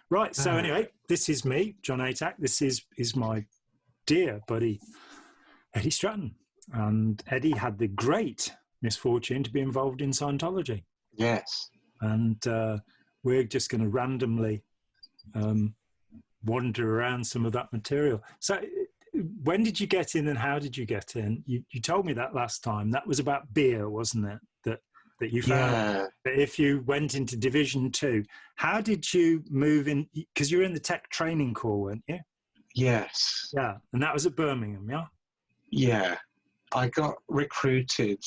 Right. So anyway, this is me, John Atack. This is my dear buddy, Eddie Stratton. And Eddie had the great misfortune to be involved in Scientology. Yes. And we're just going to randomly wander around some of that material. So when did you get in and how did you get in? You told me that last time. That was about beer, wasn't it? That you found that if you went into Division 2, how did you move in? Because you were in the Tech Training Corps, weren't you? Yes. Yeah. And that was at Birmingham, yeah? Yeah. I got recruited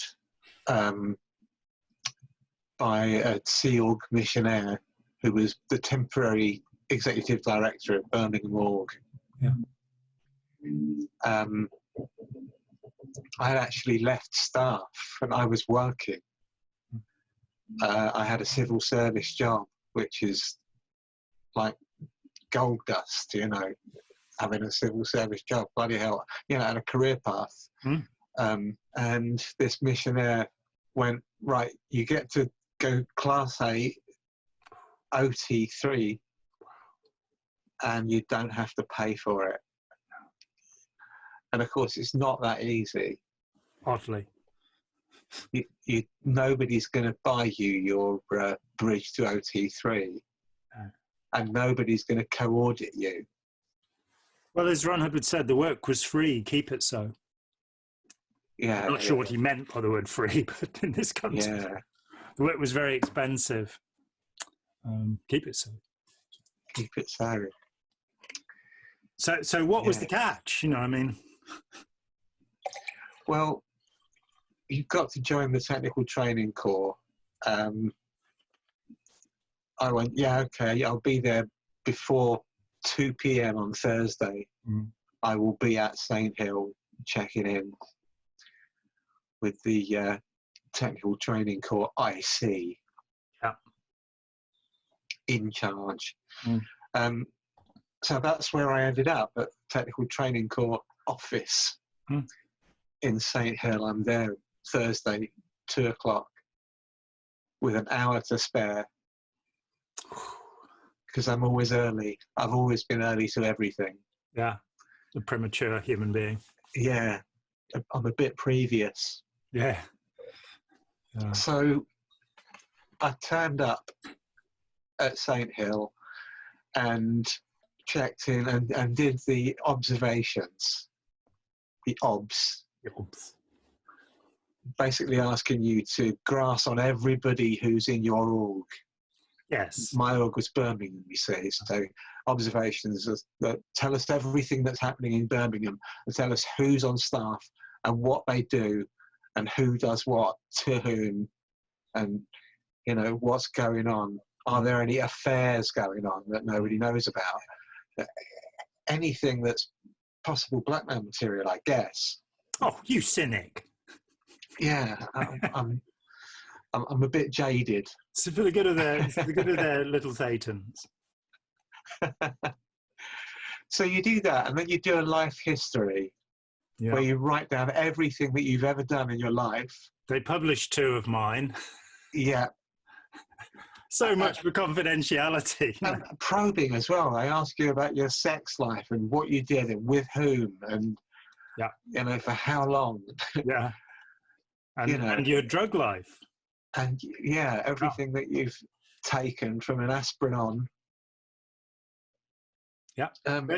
by a Sea Org missionaire who was the temporary executive director at Birmingham Org. Yeah. I had actually left staff and I was working. I had a civil service job, which is like gold dust, you know, having a civil service job, bloody hell, you know, and a career path. And this missionaire went, right, you get to go Class A, OT3, and you don't have to pay for it. And of course, it's not that easy. Oddly. Nobody's going to buy you your bridge to OT3, and nobody's going to co-audit you. Well, as Ron Hubbard said, the work was free, keep it so. Yeah. I'm not sure what he meant by the word free, but in this country, the work was very expensive. Keep it so. Keep it so. So what was the catch? You know, I mean... Well, you've got to join the Technical Training Corps. I went, yeah, okay, I'll be there before 2 p.m. on Thursday. I will be at St. Hill checking in with the Technical Training Corps IC. Yeah. In charge. So that's where I ended up, at Technical Training Corps office in St. Hill. I'm there Thursday, 2 o'clock, with an hour to spare, because I'm always early. I've always been early to everything. Yeah, a premature human being. Yeah, I'm a bit previous. Yeah. So I turned up at St. Hill and checked in and did the observations, the obs. Basically asking you to grass on everybody who's in your org. Yes. My org was Birmingham, you see, so observations that tell us everything that's happening in Birmingham and tell us who's on staff and what they do and who does what to whom and, you know, what's going on. Are there any affairs going on that nobody knows about? Anything that's possible blackmail material, I guess. Oh, you cynic. Yeah, I'm a bit jaded. So for the good of their little Satans. So you do that, and then you do a life history where you write down everything that you've ever done in your life. They published 2 of mine. Yeah. So much for confidentiality. And probing as well. I ask you about your sex life and what you did and with whom and, you know, for how long. Yeah. And, you know, and your drug life. And, yeah, everything that you've taken from an aspirin on. Yeah.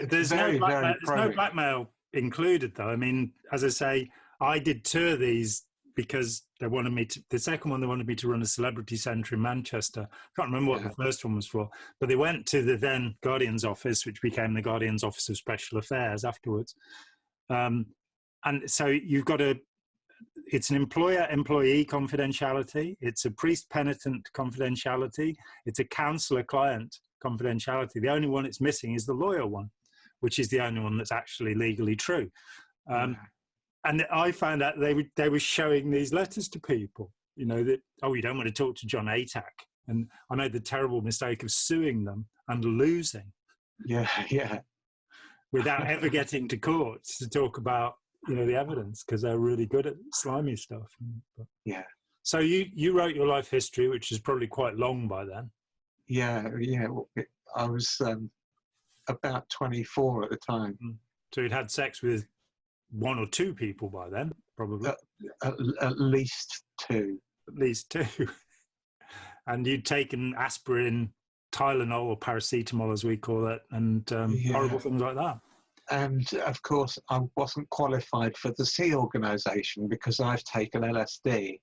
There's no blackmail included, though. I mean, as I say, I did 2 of these because they wanted me to, the second one, they wanted me to run a celebrity centre in Manchester. I can't remember what the first one was for, but they went to the then Guardian's office, which became the Guardian's Office of Special Affairs afterwards. And so you've got it's an employer-employee confidentiality. It's a priest-penitent confidentiality. It's a counsellor-client confidentiality. The only one it's missing is the lawyer one, which is the only one that's actually legally true. And I found out they were showing these letters to people, you know, that, oh, you don't want to talk to John Atack. And I made the terrible mistake of suing them and losing. Yeah, yeah. Without ever getting to court to talk about, you know, the evidence, because they're really good at slimy stuff. But, yeah. So you wrote your life history, which is probably quite long by then. Yeah, yeah. I was about 24 at the time. So you'd had sex with one or two people by then, probably. At least two. At least two. And you'd taken aspirin, Tylenol, or paracetamol, as we call it, and horrible things like that. And of course, I wasn't qualified for the Sea Organisation because I've taken LSD.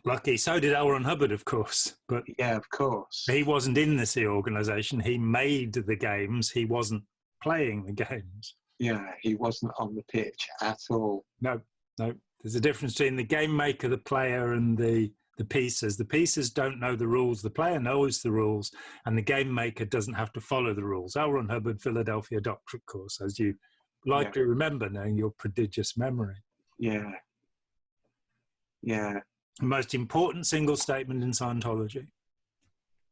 Lucky. So did L. Ron Hubbard, of course. But yeah, of course. He wasn't in the Sea Organisation. He made the games. He wasn't playing the games. Yeah, he wasn't on the pitch at all. No. There's a difference between the game maker, the player, and the pieces. The pieces don't know the rules. The player knows the rules, and the game maker doesn't have to follow the rules. L. Ron Hubbard, Philadelphia Doctorate course, as you likely remember, knowing your prodigious memory. Yeah. The most important single statement in Scientology,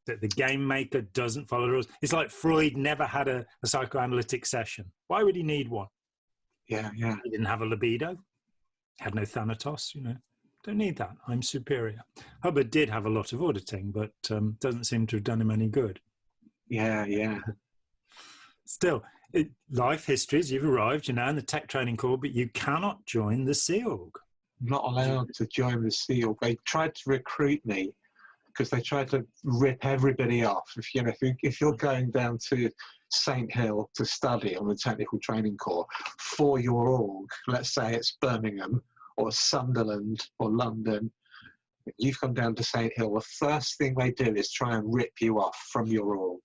that the game maker doesn't follow the rules. It's like Freud never had a psychoanalytic session. Why would he need one? Yeah. He didn't have a libido. Had no thanatos, Don't need that. I'm superior. Hubbard did have a lot of auditing, but doesn't seem to have done him any good. Yeah. Still, life histories, you've arrived, in the tech training corps, but you cannot join the Sea Org. Not allowed to join the Sea Org. They tried to recruit me because they tried to rip everybody off. If you're going down to St Hill to study on the technical training corps for your org, let's say it's Birmingham or Sunderland or London, you've come down to St Hill, the first thing they do is try and rip you off from your org.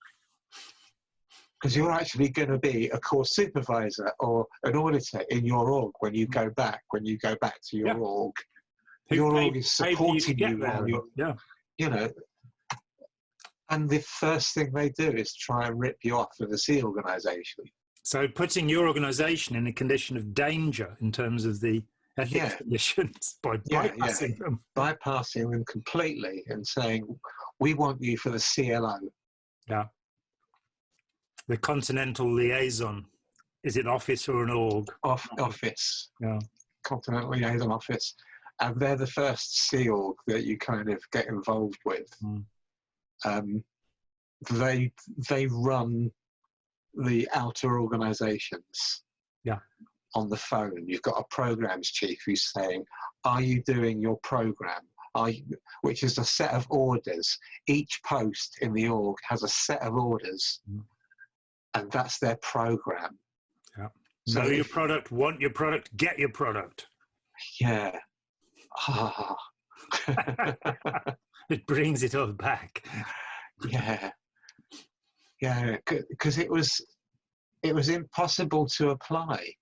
Because you're actually going to be a course supervisor or an auditor in your org when you go back to your org. Your org is supporting you while you're, and the first thing they do is try and rip you off with the Sea Organisation. So putting your organisation in a condition of danger in terms of the ethics conditions by bypassing them. Bypassing them completely and saying, we want you for the CLO. Yeah. The Continental Liaison. Is it office or an org? Office. Yeah. Continental Liaison Office. And they're the first Sea Org that you kind of get involved with. They run the outer organisations on the phone. You've got a programs chief who's saying, are you doing your program? Which is a set of orders. Each post in the org has a set of orders, and that's their program. Yeah. So know your product, want your product, get your product. Yeah. It brings it all back. Yeah, because it was impossible to apply.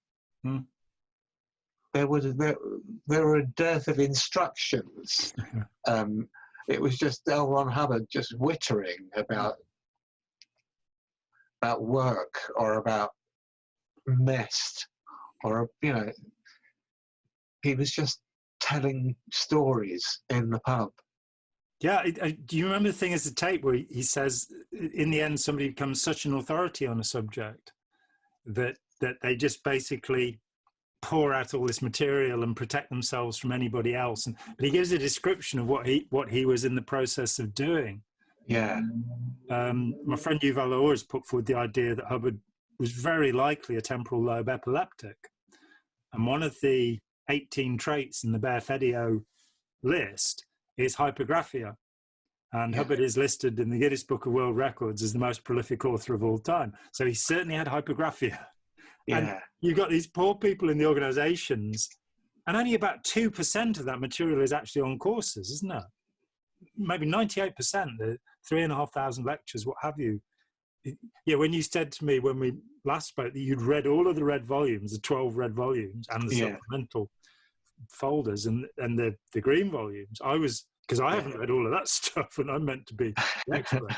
There were a dearth of instructions. It was just L. Ron Hubbard just wittering about work or about mess, or he was just telling stories in the pub. Yeah, do you remember the thing as the tape where he says, in the end, somebody becomes such an authority on a subject that they just basically pour out all this material and protect themselves from anybody else. But he gives a description of what he was in the process of doing. Yeah. My friend Yuval Laor has put forward the idea that Hubbard was very likely a temporal lobe epileptic. And one of the 18 traits in the Bear-Fedio list is hypergraphia. And Hubbard is listed in the Guinness Book of World Records as the most prolific author of all time. So he certainly had hypergraphia. Yeah. And you've got these poor people in the organizations, and only about 2% of that material is actually on courses, isn't it? Maybe 98%, the 3,500 lectures, what have you. Yeah, when you said to me when we last spoke that you'd read all of the red volumes, the 12 red volumes, and the supplemental folders and the green volumes, I was, because I haven't read all of that stuff, and I'm meant to be an expert.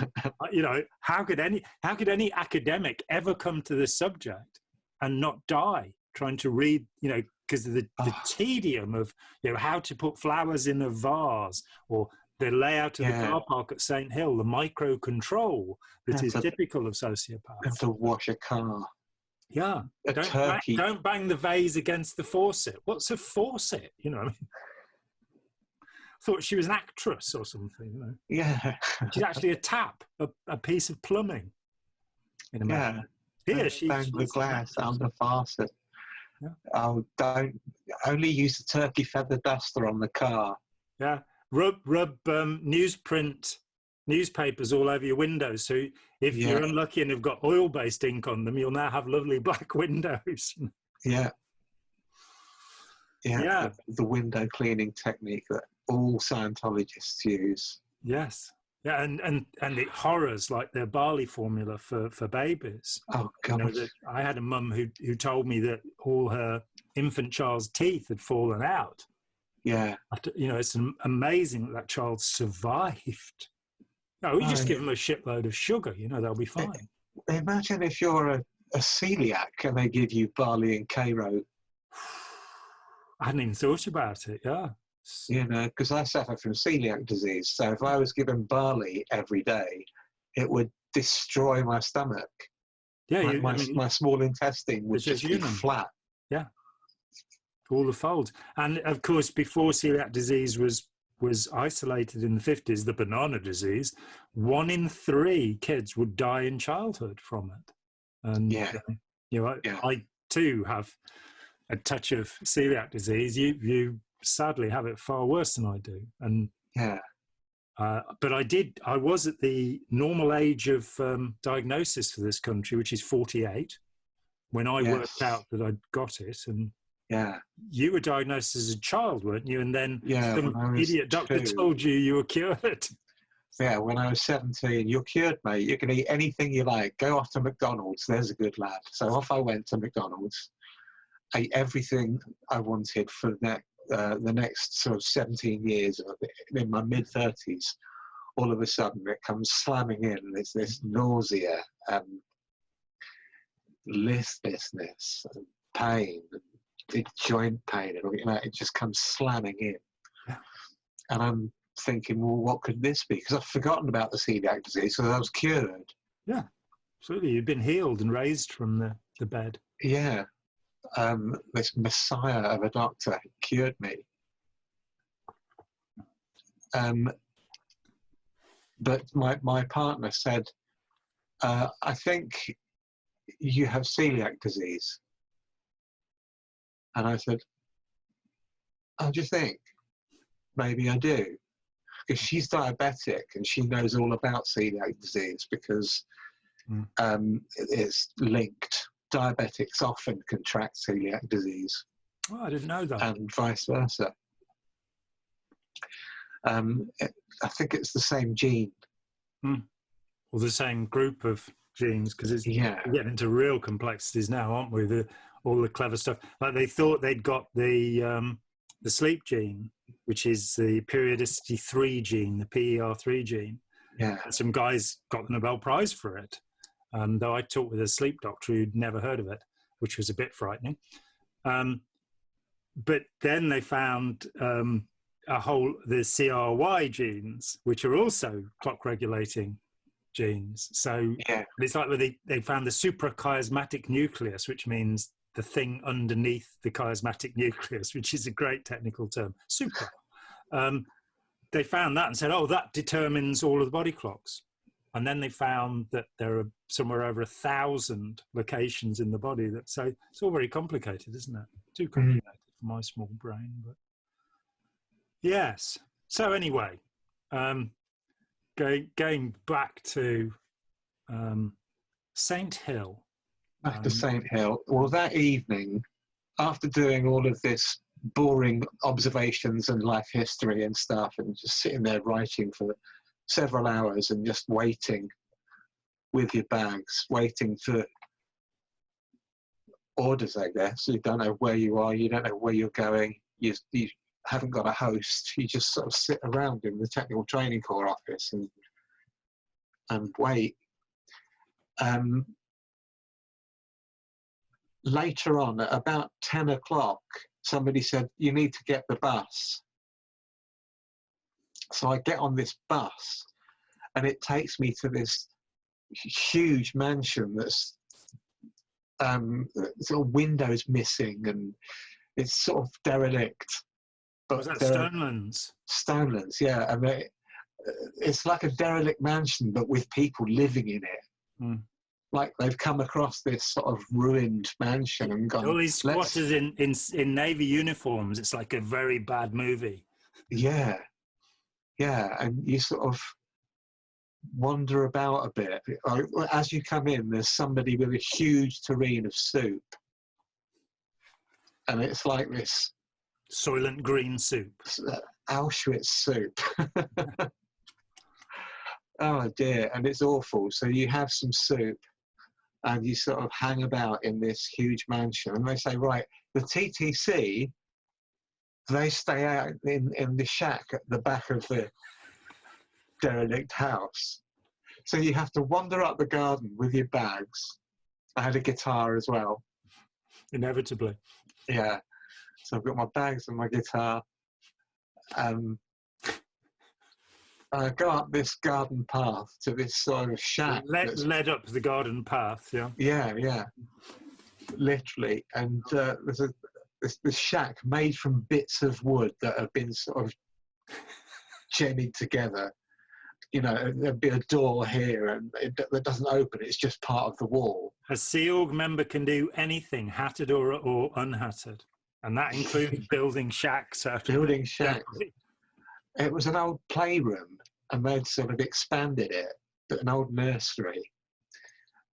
How could any academic ever come to this subject and not die trying to read, because of the tedium of, how to put flowers in a vase, or the layout of the car park at St Hill, the micro control that is typical of sociopaths. Have to wash a car. Yeah. Don't bang the vase against the faucet. What's a faucet? Thought she was an actress or something. Yeah. She's actually a tap, a piece of plumbing. in America. Yeah. Here, Bang the glass under farces. Yeah. Oh, don't only use the turkey feather duster on the car. Yeah, rub newspapers all over your windows. So if you're unlucky and have got oil-based ink on them, you'll now have lovely black windows. Yeah. The window cleaning technique that all Scientologists use. Yes. Yeah, and the horrors like their barley formula for babies. Oh God! You know, I had a mum who told me that all her infant child's teeth had fallen out. Yeah. After, you know, it's amazing that child survived. No, we just give them a shitload of sugar. You know, they'll be fine. Imagine if you're a celiac and they give you barley and Cairo. I hadn't even thought about it. Yeah. You know, because I suffer from celiac disease. So if I was given barley every day, it would destroy my stomach. Yeah, my small intestine would just be flat. Yeah, all the folds. And of course, before celiac disease was isolated in the 50s, the banana disease, 1 in 3 kids would die in childhood from it. And you know, I too have a touch of celiac disease. You sadly have it far worse than I do. And but I was at the normal age of diagnosis for this country, which is 48, when I worked out that I'd got it. And you were diagnosed as a child, weren't you? And then some idiot doctor told you were cured. Yeah, when I was 17, you're cured, mate. You can eat anything you like. Go off to McDonald's. There's a good lad. So off I went to McDonald's. Ate everything I wanted for the next sort of 17 years. In my mid-30s, all of a sudden it comes slamming in. There's this nausea and listlessness and pain, and joint pain, and you know, it just comes slamming in. And I'm thinking, well, what could this be? Because I've forgotten about the celiac disease, so I was cured. Yeah, absolutely. You've been healed and raised from the bed. Yeah. This messiah of a doctor cured me. But my partner said, I think you have celiac disease. And I said, oh, do you think? Maybe I do. Because she's diabetic and she knows all about celiac disease because it's linked. Diabetics often contract celiac disease. Oh, I didn't know that. And vice versa. I think it's the same gene. Or the same group of genes, because we're getting into real complexities now, aren't we? All the clever stuff. Like they thought they'd got the sleep gene, which is the periodicity 3 gene, the PER3 gene. Yeah. And some guys got the Nobel Prize for it. Though I talked with a sleep doctor who'd never heard of it, which was a bit frightening. But then they found the CRY genes, which are also clock regulating genes. So it's like they found the suprachiasmatic nucleus, which means the thing underneath the chiasmatic nucleus, which is a great technical term, supra. They found that and said, oh, that determines all of the body clocks. And then they found that there are somewhere over 1,000 locations in the body. So it's all very complicated, isn't it? Too complicated for my small brain. But yes. So anyway, going back to Saint Hill. Back to Saint Hill. Well, that evening, after doing all of this boring observations and life history and stuff, and just sitting there writing for several hours and just waiting with your bags, waiting for orders, I guess. You don't know where you are, you don't know where you're going, you haven't got a host, you just sort of sit around in the technical training corps office and wait. Later on, at about 10 o'clock, somebody said, you need to get the bus. So I get on this bus and it takes me to this huge mansion that's sort of windows missing and it's sort of derelict. But was that Stonelands? Stonelands, yeah. I mean, it's like a derelict mansion, but with people living in it, like they've come across this sort of ruined mansion and gone, all these squatters in navy uniforms. It's like a very bad movie. Yeah, and you sort of wander about a bit. As you come in, there's somebody with a huge tureen of soup, and it's like this Soylent Green soup. Auschwitz soup. Oh dear, and it's awful. So you have some soup, and you sort of hang about in this huge mansion, and they say, right, the TTC, they stay out in the shack at the back of the derelict house. So you have to wander up the garden with your bags. I had a guitar as well. Inevitably. Yeah. So I've got my bags and my guitar. I go up this garden path to this sort of shack. Led up the garden path, yeah? Yeah. Literally. And there's this shack made from bits of wood that have been sort of jemmied together. You know, there'd be a door here and that doesn't open, it's just part of the wall. A Sea Org member can do anything, hatted or unhatted. And that includes building shacks. Building shacks. It was an old playroom, and they'd sort of expanded it, an old nursery.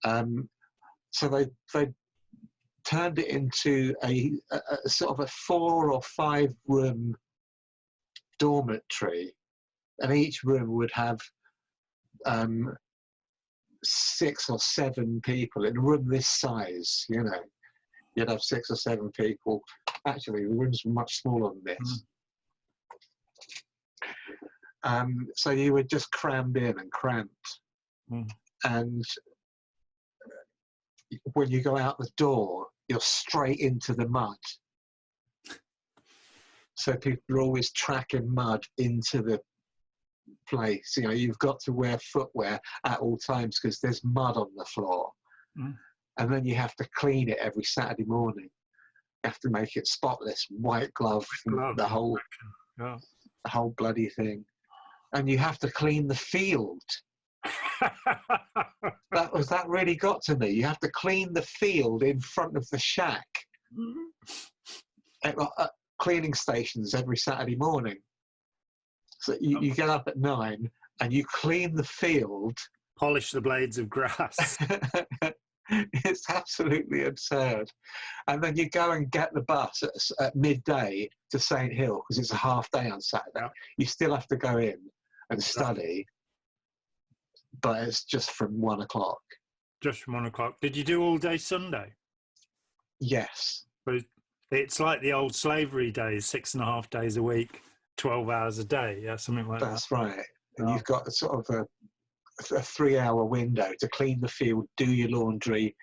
So they turned it into a sort of a 4 or 5 room dormitory, and each room would have 6 or 7 people in a room this size. You know, you'd have 6 or 7 people. Actually, the rooms were much smaller than this. So you were just crammed in and cramped. And when you go out the door, you're straight into the mud. So people are always tracking mud into the place. You know, you've got to wear footwear at all times because there's mud on the floor. And then you have to clean it every Saturday morning. You have to make it spotless, white glove, the whole bloody thing. And you have to clean the field. that really got to me. You have to clean the field in front of the shack at cleaning stations every Saturday morning. So you get up at 9 and you clean the field. Polish the blades of grass. It's absolutely absurd. And then you go and get the bus at midday to St Hill because it's a half day on Saturday. You still have to go in and study, but it's just from 1 o'clock. Just from 1 o'clock. Did you do all day Sunday? Yes. But it's like the old slavery days, 6.5 days a week, 12 hours a day, yeah, something like that. That's right. And you've got sort of a 3-hour window to clean the field, do your laundry,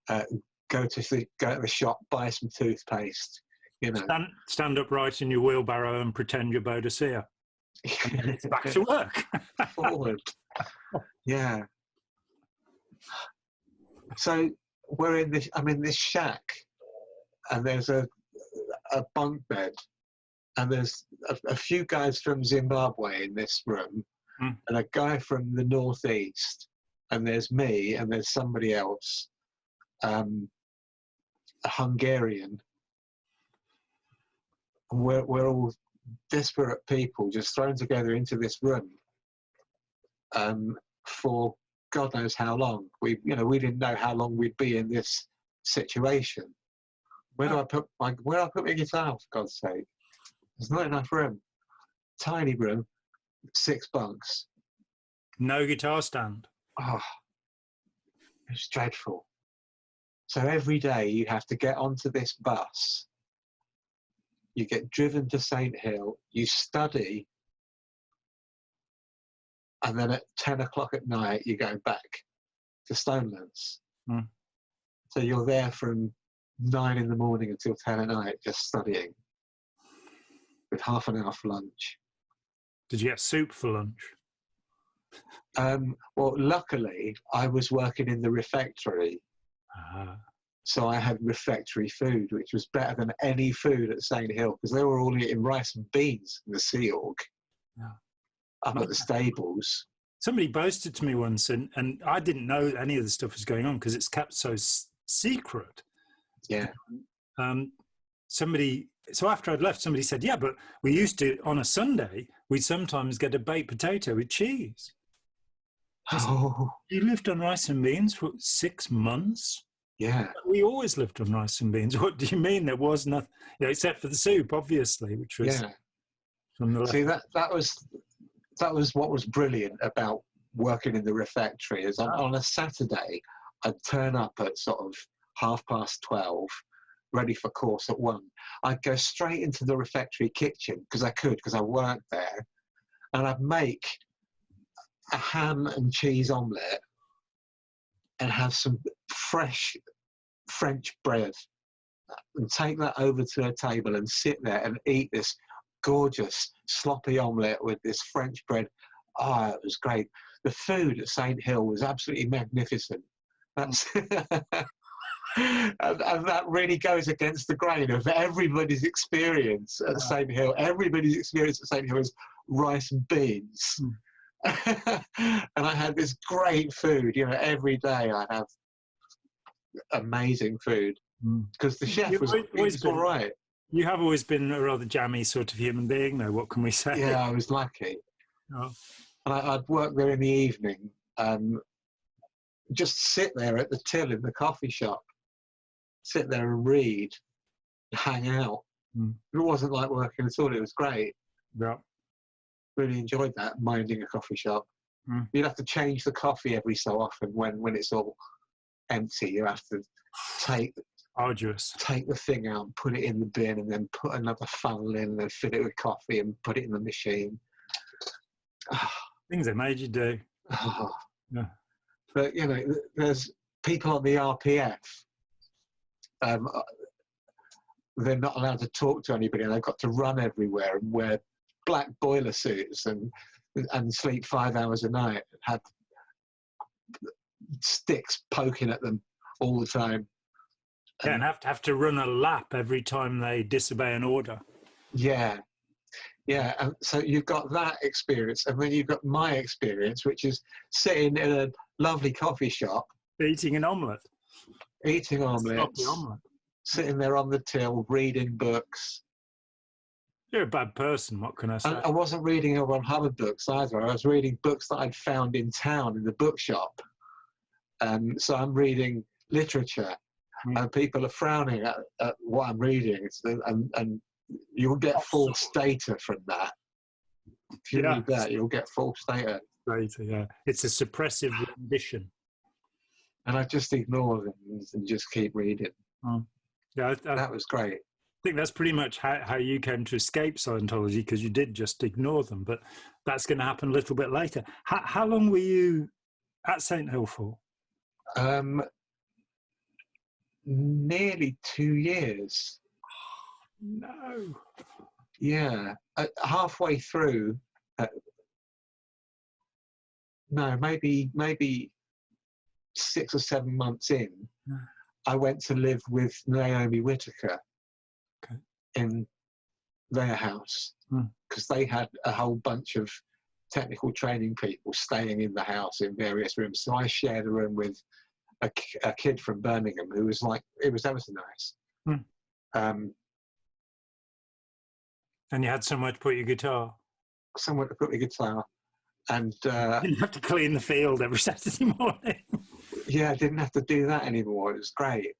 go to the shop, buy some toothpaste. You know, stand upright in your wheelbarrow and pretend you're Bodicea. And it's back to work. Forward. Yeah. So we're in this. I'm in this shack, and there's a bunk bed, and there's a few guys from Zimbabwe in this room. And a guy from the northeast, and there's me, and there's somebody else, a Hungarian. And we're all disparate people just thrown together into this room for God knows how long. We didn't know how long we'd be in this situation. Where do I put my guitar, for God's sake? There's not enough room. Tiny room. 6 bunks. No guitar stand. Oh, it's dreadful. So every day you have to get onto this bus. You get driven to St Hill. You study. And then at 10 o'clock at night, you're going back to Stonelands. So you're there from 9 in the morning until 10 at night, just studying with half an hour for lunch. Did you get soup for lunch? Well, luckily, I was working in the refectory. So I had refectory food, which was better than any food at St Hill, because they were all eating rice and beans in the Sea Org up at the stables. Somebody boasted to me once, and I didn't know any of the stuff was going on because it's kept so secret. Yeah. So after I'd left, somebody said, yeah, but we used to, on a Sunday, we'd sometimes get a baked potato with cheese. Oh. You lived on rice and beans for 6 months? Yeah. We always lived on rice and beans. What do you mean there was nothing, except for the soup, obviously, which was from the left. See, that was what was brilliant about working in the refectory, is on a Saturday, I'd turn up at sort of 12:30, ready for course at 1. I'd go straight into the refectory kitchen, because I worked there, and I'd make a ham and cheese omelette and have some fresh French bread and take that over to a table and sit there and eat this gorgeous sloppy omelette with this French bread. Oh, it was great. The food at St. Hill was absolutely magnificent. That's and that really goes against the grain of everybody's experience at St. Hill. Everybody's experience at St. Hill is rice and beans. And I had this great food, every day I have amazing food, because the chef was all right. You have always been a rather jammy sort of human being, though. What can we say? Yeah, I was lucky. Oh. And I'd work there in the evening, just sit there at the till in the coffee shop, sit there and read, hang out. It wasn't like working at all. It was great. Yeah. Really enjoyed that, minding a coffee shop. You'd have to change the coffee every so often when it's all empty. You have to take the thing out and put it in the bin, and then put another funnel in and then fill it with coffee and put it in the machine. Things they made you do. Yeah. But there's people on the RPF. They're not allowed to talk to anybody, and they've got to run everywhere and wear black boiler suits and sleep 5 hours a night, and have sticks poking at them all the time. And have to run a lap every time they disobey an order. Yeah. And so you've got that experience, and then you've got my experience, which is sitting in a lovely coffee shop, eating omelette, sitting there on the till, reading books. You're a bad person, what can I say? I wasn't reading Edwin Hubbard books either. I was reading books that I'd found in town in the bookshop. So I'm reading literature, and people are frowning at what I'm reading, and you'll get false data from that. If you read that, you'll get false data. Yeah. It's a suppressive rendition. And I just ignore them and just keep reading. Yeah, that was great. I think that's pretty much how you came to escape Scientology, because you did just ignore them. But that's going to happen a little bit later. How long were you at St. Hill for? Nearly 2 years. No. Yeah. Halfway through, maybe 6 or 7 months in, I went to live with Naomi Whitaker in their house, because they had a whole bunch of technical training people staying in the house in various rooms. So I shared a room with a kid from Birmingham who was it was ever so nice. And you had somewhere to put your guitar? Somewhere to put my guitar. And you didn't have to clean the field every Saturday morning. Yeah, I didn't have to do that anymore. It was great.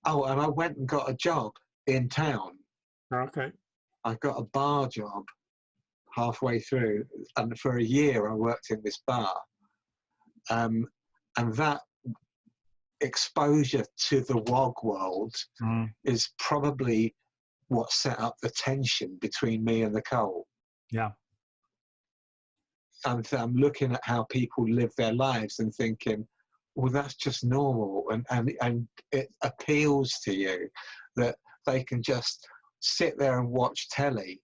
Oh, and I went and got a job in town. Okay. I got a bar job halfway through, and for a year I worked in this bar. And that exposure to the WOG world is probably what set up the tension between me and the cult. Yeah. And I'm looking at how people live their lives and thinking, well, that's just normal. And it appeals to you that they can just sit there and watch telly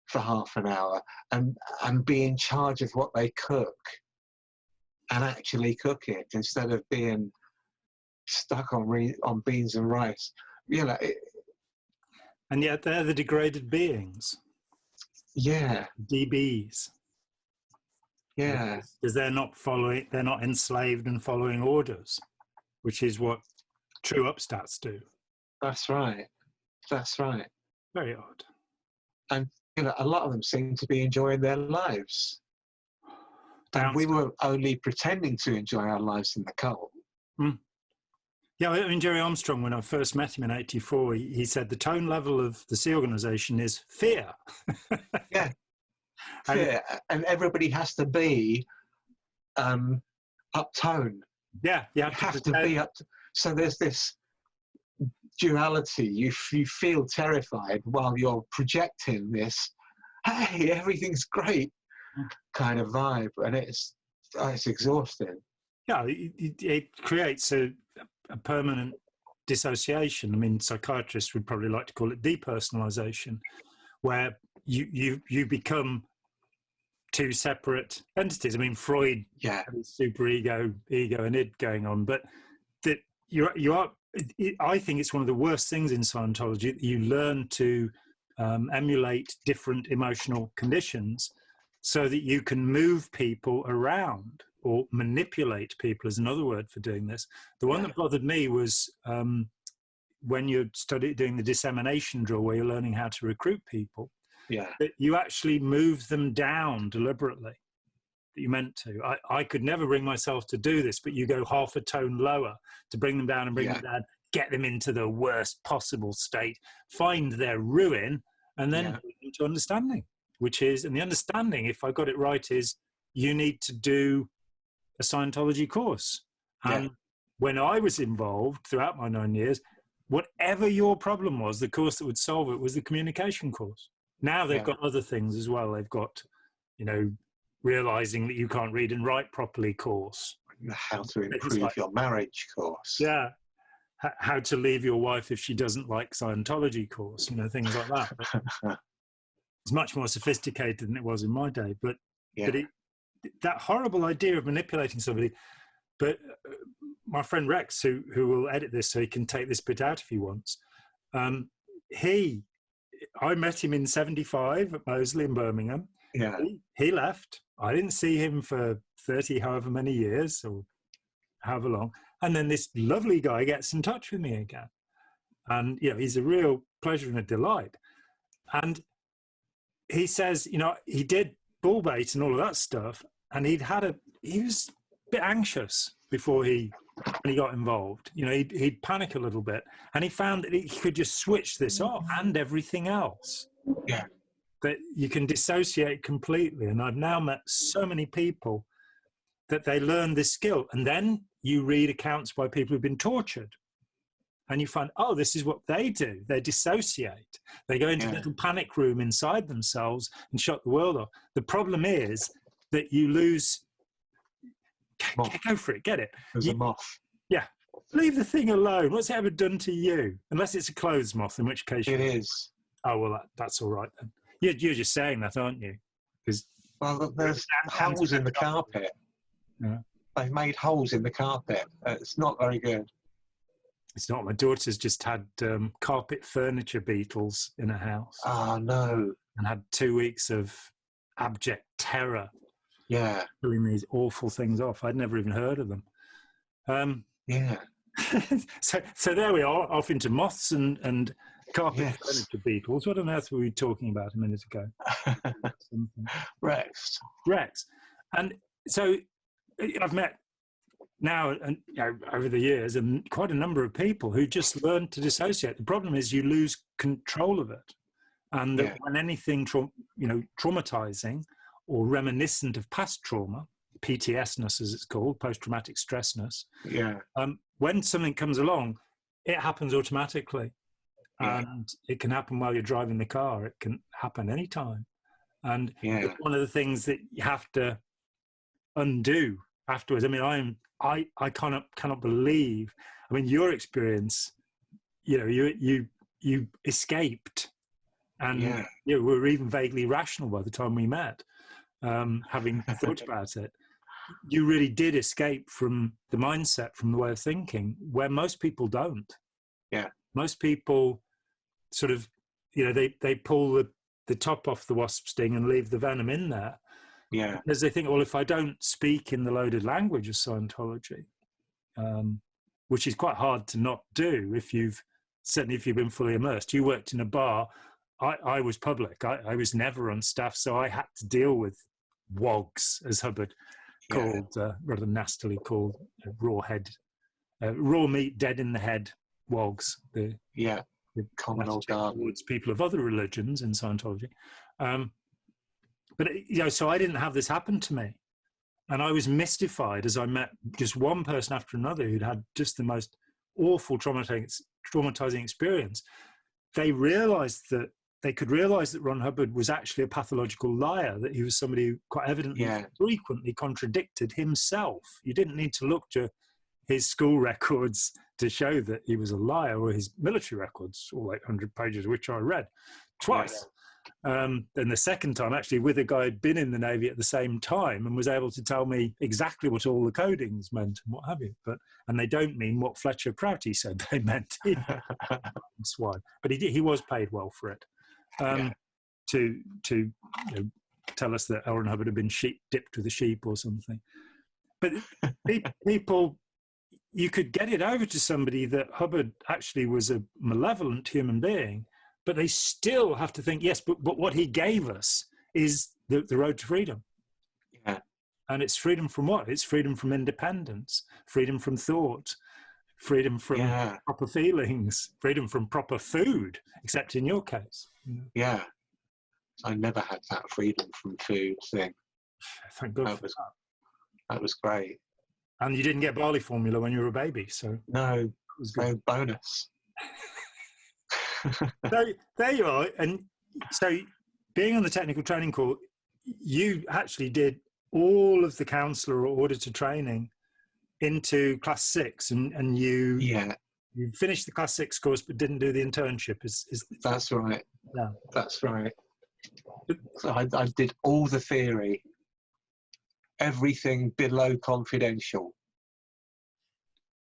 for half an hour and be in charge of what they cook and actually cook it instead of being stuck on beans and rice. And yet they're the degraded beings. Yeah. DBs. Yeah. Because they're not enslaved and following orders, which is what true upstarts do. That's right. That's right. Very odd. And a lot of them seem to be enjoying their lives. And we were only pretending to enjoy our lives in the cult. Mm. Yeah, I mean, Jerry Armstrong, when I first met him in '84, he said the tone level of the Sea Organization is fear. Yeah, fear. And everybody has to be uptone. Yeah, you have to be up. So there's this duality. You feel terrified while you're projecting this, hey, everything's great kind of vibe, and it's exhausting. Yeah, it creates a permanent dissociation. I mean, psychiatrists would probably like to call it depersonalization, where you become two separate entities. I mean, Freud had his super ego and id going on, but that you are. I think it's one of the worst things in Scientology that you learn to emulate different emotional conditions so that you can move people around, or manipulate people is another word for doing this. The one that bothered me was when you're doing the dissemination drill, where you're learning how to recruit people, that you actually move them down deliberately, that you meant to. I could never bring myself to do this, but you go half a tone lower to bring them down and bring them down, get them into the worst possible state, find their ruin, and then bring them to understanding, which is, and the understanding, if I got it right, is you need to do a Scientology course. And when I was involved throughout my 9 years, whatever your problem was, the course that would solve it was the communication course. Now they've got other things as well. They've got, realizing that you can't read and write properly course. How to improve your marriage course. Yeah. How to leave your wife if she doesn't like Scientology course, things like that. It's much more sophisticated than it was in my day. But that horrible idea of manipulating somebody. But my friend Rex, who will edit this so he can take this bit out if he wants, I met him in '75 at Moseley in Birmingham. Yeah. He left. I didn't see him for 30 however many years or however long. And then this lovely guy gets in touch with me again. And, he's a real pleasure and a delight. And he says, he did bull bait and all of that stuff. And he was a bit anxious before when he got involved. He'd panic a little bit. And he found that he could just switch this off and everything else. Yeah. That you can dissociate completely. And I've now met so many people that they learn this skill. And then you read accounts by people who've been tortured. And you find, this is what they do. They dissociate. They go into a little panic room inside themselves and shut the world off. The problem is that you lose... Go for it, get it. There's a moth. Yeah. Leave the thing alone. What's it ever done to you? Unless it's a clothes moth, in which case... It is. Oh, well, that's all right then. You're just saying that, aren't you? Well, there's holes in the carpet. Yeah. They've made holes in the carpet. It's not very good. It's not. My daughter's just had carpet furniture beetles in her house. Oh, no. And had 2 weeks of abject terror. Yeah. Doing these awful things off. I'd never even heard of them. Yeah. So there we are, off into moths and carpet furniture beetles. What on earth were we talking about a minute ago? Rex. And so I've met now, and over the years, and quite a number of people who just learn to dissociate. The problem is you lose control of it, and that when anything traumatizing or reminiscent of past trauma, PTSness as it's called, post-traumatic stressness, when something comes along, it happens automatically. And it can happen while you're driving the car. It can happen anytime. And it's one of the things that you have to undo afterwards. I mean, I cannot believe. I mean, your experience. You escaped, and you were even vaguely rational by the time we met. Having thought about it, you really did escape from the mindset, from the way of thinking, where most people don't. Yeah, most people they pull the top off the wasp sting and leave the venom in there. Yeah. Because they think, well, if I don't speak in the loaded language of Scientology, which is quite hard to not do if you've been fully immersed. You worked in a bar. I was public. I was never on staff, so I had to deal with wogs, as Hubbard called, rather nastily called, raw meat, dead in the head wogs. The common old garden towards people of other religions in Scientology. But so I didn't have this happen to me, and I was mystified as I met just one person after another who'd had just the most awful traumatizing experience. They could realize that Ron Hubbard was actually a pathological liar, that he was somebody who quite evidently frequently contradicted himself. You didn't need to look to his school records to show that he was a liar, or his military records, all 800 pages, which I read twice. And the second time, actually, with a guy who'd been in the Navy at the same time and was able to tell me exactly what all the codings meant and what have you. And they don't mean what Fletcher Prouty said they meant. Swine. But he was paid well for it. To tell us that Ron Hubbard had been dipped with a sheep or something. But people, you could get it over to somebody that Hubbard actually was a malevolent human being, but they still have to think, yes, but what he gave us is the road to freedom. Yeah. And it's freedom from what? It's freedom from independence, freedom from thought, freedom from proper feelings, freedom from proper food, except in your case. Yeah. I never had that freedom from food thing. Thank God that was great. And you didn't get barley formula when you were a baby, so... No, it was no bonus. So there you are. And so being on the technical training course, you actually did all of the counsellor or auditor training into class 6, and you finished the class 6 course but didn't do the internship. That's right. Yeah, that's right. So I did all the theory, everything below confidential.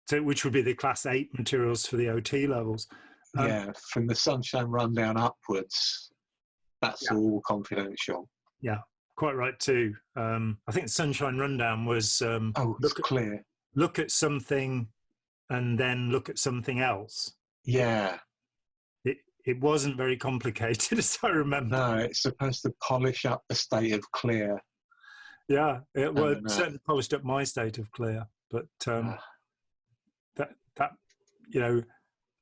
So which would be the class 8 materials for the OT levels. From the Sunshine Rundown upwards, that's all confidential. Yeah, quite right too. I think the Sunshine Rundown was clear. Look at something and then look at something else. Yeah. It wasn't very complicated, as I remember. No, it's supposed to polish up the state of clear. Yeah, it certainly polished up my state of clear. But that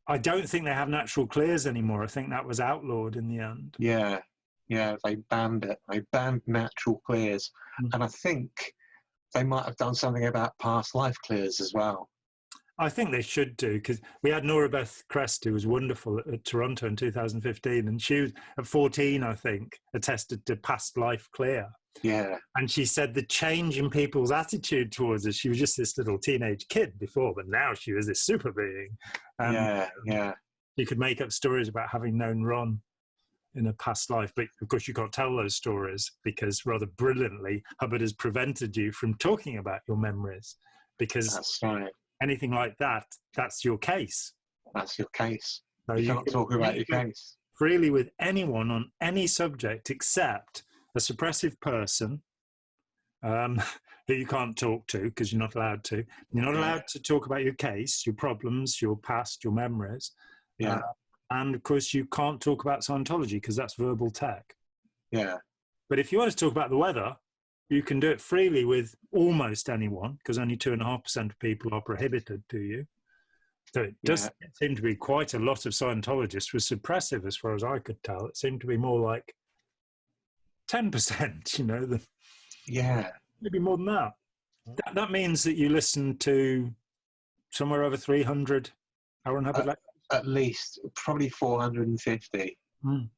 I don't think they have natural clears anymore. I think that was outlawed in the end. Yeah, they banned it. They banned natural clears. And I think they might have done something about past life clears as well. I think they should do, because we had Nora Beth Crest, who was wonderful at Toronto in 2015, and she was, at 14, I think, attested to past life clear. Yeah. And she said the change in people's attitude towards her, she was just this little teenage kid before, but now she was this super being. You could make up stories about having known Ron in a past life, but of course you can't tell those stories, because rather brilliantly, Hubbard has prevented you from talking about your memories, because that's right. Anything like that, that's your case. That's your case. So you can't talk about your case freely with anyone on any subject except a suppressive person who you can't talk to because you're not allowed to. You're not allowed to talk about your case, your problems, your past, your memories. Yeah. And of course, you can't talk about Scientology because that's verbal tech. Yeah. But if you want to talk about the weather, you can do it freely with almost anyone, because only 2.5% of people are prohibited to you. So it does seem to be quite a lot of Scientologists were suppressive, as far as I could tell. It seemed to be more like 10%, maybe more than that. That means that you listen to somewhere over 300 Ron Hubbard lectures? At least, probably 450. And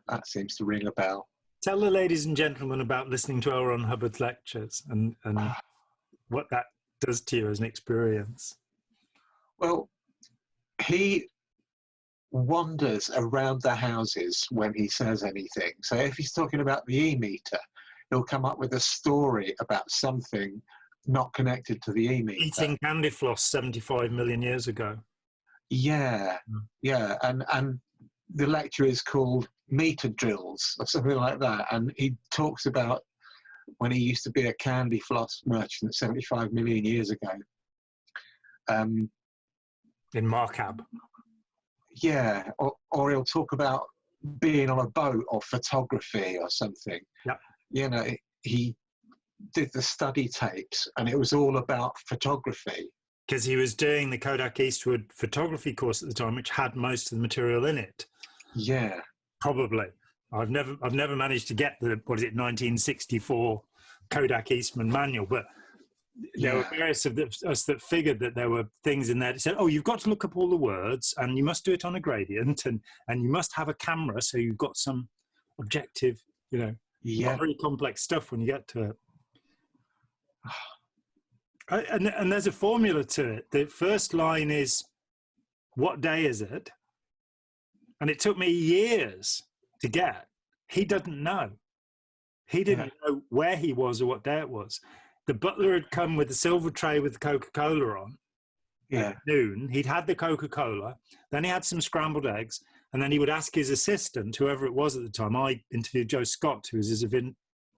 that seems to ring a bell. Tell the ladies and gentlemen about listening to Ron Hubbard's lectures and what that does to you as an experience. Well, he wanders around the houses when he says anything. So if he's talking about the E-meter, he'll come up with a story about something not connected to the E-meter. Eating candy floss 75 million years ago. Yeah, and the lecture is called meter drills or something like that. And he talks about when he used to be a candy floss merchant 75 million years ago. In Markham. Yeah, or he'll talk about being on a boat or photography or something. Yeah. You know, he did the study tapes and it was all about photography. Because he was doing the Kodak Eastwood photography course at the time, which had most of the material in it. Yeah. Probably. I've never managed to get the, 1964 Kodak Eastman manual, but there were various of us that figured that there were things in there that said, oh, you've got to look up all the words and you must do it on a gradient and you must have a camera so you've got some objective, very complex stuff when you get to it. And there's a formula to it. The first line is, what day is it? And it took me years to get. He doesn't know. He didn't know where he was or what day it was. The butler had come with the silver tray with the Coca-Cola on at noon. He'd had the Coca-Cola. Then he had some scrambled eggs. And then he would ask his assistant, whoever it was at the time. I interviewed Jo Scott, who was his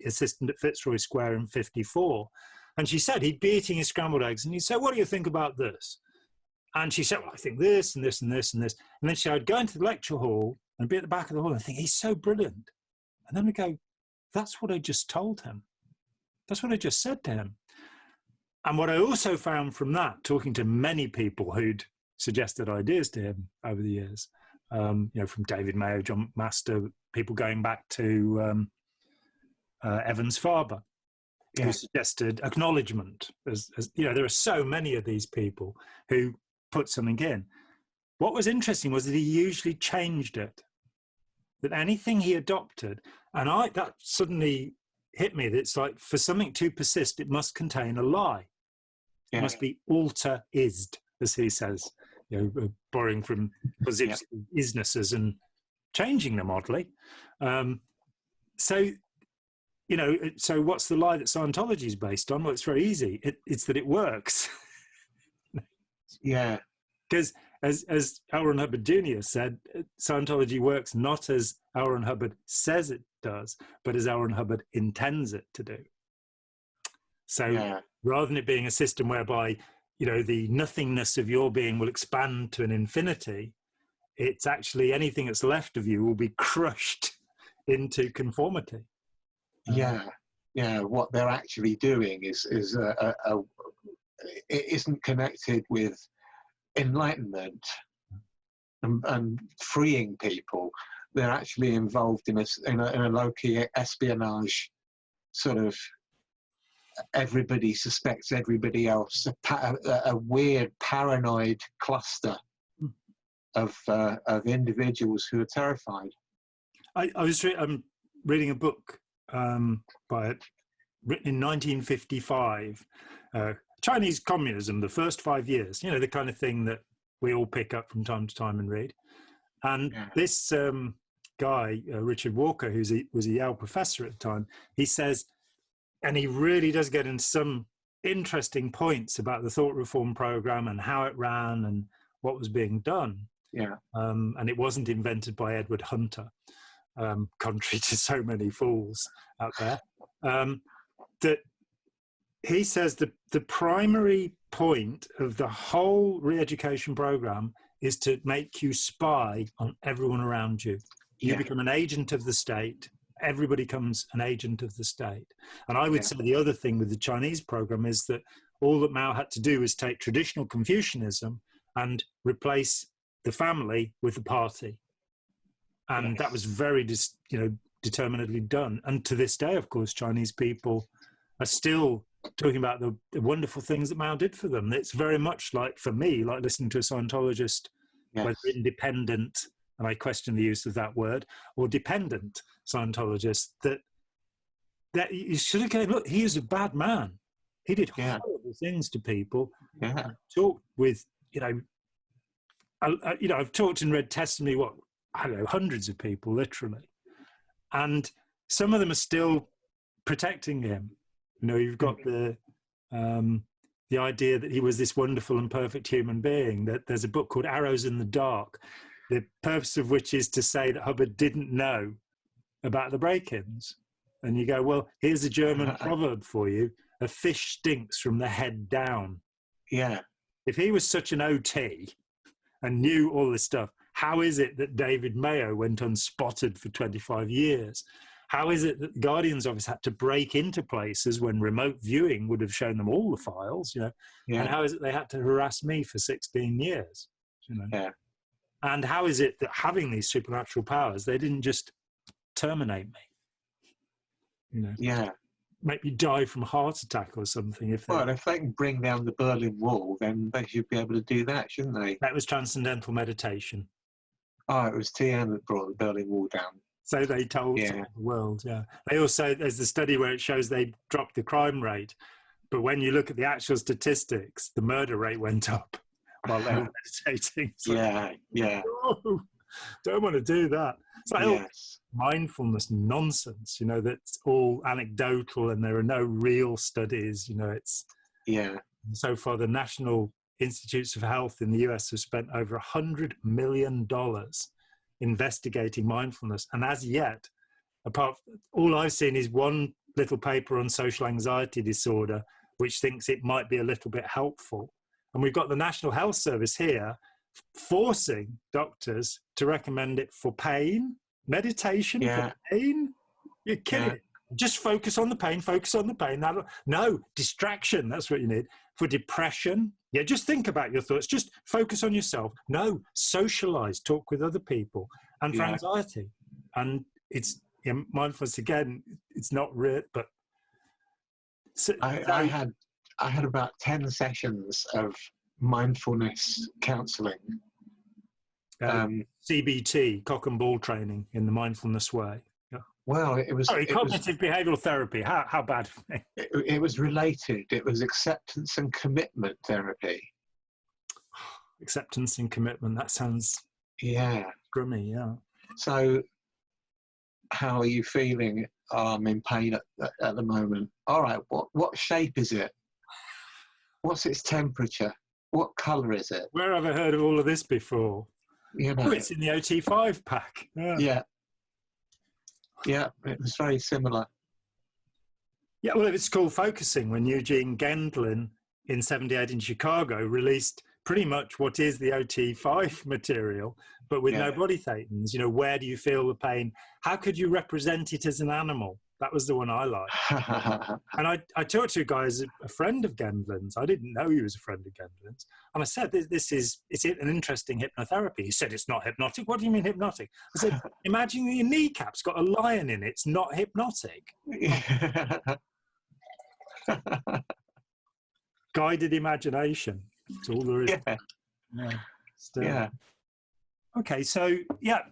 assistant at Fitzroy Square in 54. And she said he'd be eating his scrambled eggs. And he'd say, what do you think about this? And she said, well, I think this and this and this and this. And then she would go into the lecture hall and be at the back of the hall and think, he's so brilliant. And then we go, that's what I just told him. That's what I just said to him. And what I also found from that, talking to many people who'd suggested ideas to him over the years, from David Mayo, John Master, people going back to Evans Farber, who suggested acknowledgement. As there are so many of these people who put something in. What was interesting was that he usually changed it. That anything he adopted, and that suddenly hit me, that it's like, for something to persist, it must contain a lie. It must be alter-ised, as he says, borrowing from isnesses and changing them oddly. So what's the lie that Scientology is based on? Well, it's very easy. It's that it works. Yeah. Because as L. Ron Hubbard Jr. said, Scientology works not as L. Ron Hubbard says it does, but as L. Ron Hubbard intends it to do. So rather than it being a system whereby, the nothingness of your being will expand to an infinity, it's actually anything that's left of you will be crushed into conformity. What they're actually doing is it isn't connected with enlightenment and freeing people. They're actually involved in a low-key espionage sort of, everybody suspects everybody else, a weird paranoid cluster of individuals who are terrified. I'm reading a book written in 1955, Chinese Communism, the first 5 years, the kind of thing that we all pick up from time to time and read. And this guy, Richard Walker, who was a Yale professor at the time, he says, and he really does get into some interesting points about the thought reform program and how it ran and what was being done. And it wasn't invented by Edward Hunter, contrary to so many fools out there. That he says the primary point of the whole re-education program is to make you spy on everyone around you. You become an agent of the state. Everybody becomes an agent of the state. And I would say the other thing with the Chinese program is that all that Mao had to do was take traditional Confucianism and replace the family with the party. And that was very, determinedly done. And to this day, of course, Chinese people are still talking about the wonderful things that Mao did for them. It's very much like, for me, like listening to a Scientologist, whether independent, and I question the use of that word, or dependent Scientologist, that you should have gone, look, he was a bad man. He did horrible things to people. Talked with, I've talked and read testimony, hundreds of people, literally. And some of them are still protecting him. You've got the idea that he was this wonderful and perfect human being. That there's a book called Arrows in the Dark, the purpose of which is to say that Hubbard didn't know about the break-ins. And you go, well, here's a German proverb for you: a fish stinks from the head down. Yeah. If he was such an OT and knew all this stuff, how is it that David Mayo went unspotted for 25 years? How is it that the Guardian's office had to break into places when remote viewing would have shown them all the files, you know? Yeah. And how is it they had to harass me for 16 years, you know? Yeah. And how is it that having these supernatural powers, they didn't just terminate me, you know? Yeah. Make me die from a heart attack or something. If they can bring down the Berlin Wall, then they should be able to do that, shouldn't they? That was transcendental meditation. Oh, it was TM that brought the Berlin Wall down. So they told the world, yeah. They also, there's the study where it shows they dropped the crime rate, but when you look at the actual statistics, the murder rate went up while they were meditating. So, oh, don't want to do that. So mindfulness nonsense, you know, that's all anecdotal and there are no real studies, you know, it's... Yeah. So far, the National Institutes of Health in the US have spent over $100 million investigating mindfulness. And as yet, all I've seen is one little paper on social anxiety disorder, which thinks it might be a little bit helpful. And we've got the National Health Service here forcing doctors to recommend it for pain, meditation for pain. You're kidding. Yeah. Just focus on the pain, focus on the pain. No, distraction, that's what you need. For depression, just think about your thoughts. Just focus on yourself. No, socialize, talk with other people. And for anxiety. And it's mindfulness, again, it's not real, but... I had about 10 sessions of mindfulness counseling. CBT, cock and ball training in the mindfulness way. Well, it was... cognitive behavioural therapy. How bad? It was related. It was acceptance and commitment therapy. Acceptance and commitment. That sounds... grummy, So, how are you feeling? I'm in pain at the moment. All right, what shape is it? What's its temperature? What colour is it? Where have I heard of all of this before? You know, it's in the OT5 pack. Yeah, it was very similar. Yeah, well, it's called focusing when Eugene Gendlin in 78 in Chicago released pretty much what is the OT5 material, but with no body thetans. You know, where do you feel the pain? How could you represent it as an animal? That was the one I liked. And I talked to a guy who's a friend of Gendlin's. I didn't know he was a friend of Gendlin's. And I said, it's an interesting hypnotherapy. He said, it's not hypnotic. What do you mean hypnotic? I said, imagine your kneecap's got a lion in it. It's not hypnotic. Guided imagination. That's all there is. Okay, so,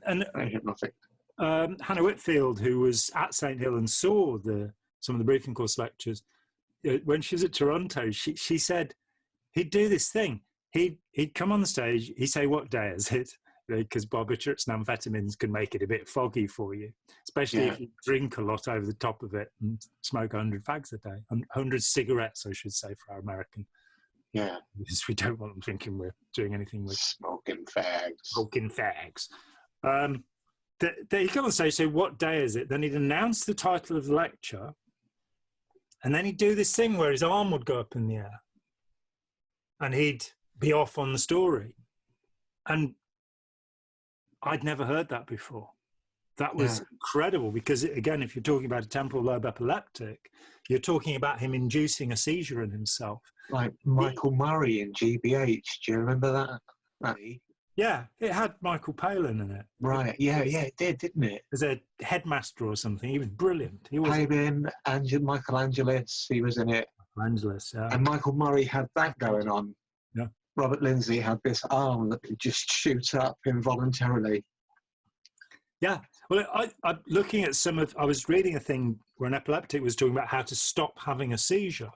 and... Very hypnotic. Hannah Whitfield, who was at St. Hill and saw some of the briefing course lectures, when she was at Toronto, she said he'd do this thing. He'd come on the stage, he'd say, what day is it? Because barbiturates and amphetamines can make it a bit foggy for you, especially if you drink a lot over the top of it and smoke 100 fags a day, 100 cigarettes, I should say, for our American. Yeah. Because we don't want them thinking we're doing anything with... Smoking fags. Smoking fags. He'd come on stage, say, what day is it? Then he'd announce the title of the lecture, and then he'd do this thing where his arm would go up in the air, and he'd be off on the story. And I'd never heard that before. That was incredible, because, again, if you're talking about a temporal lobe epileptic, you're talking about him inducing a seizure in himself. Like Michael Murray in GBH. Do you remember that? Yeah, it had Michael Palin in it. Right, it did, didn't it? As a headmaster or something. He was brilliant. He was Palin, Michael Angelis, he was in it. Angelis, yeah. And Michael Murray had that going on. Yeah. Robert Lindsay had this arm that could just shoot up involuntarily. Yeah. Well, I looking at I was reading a thing where an epileptic was talking about how to stop having a seizure.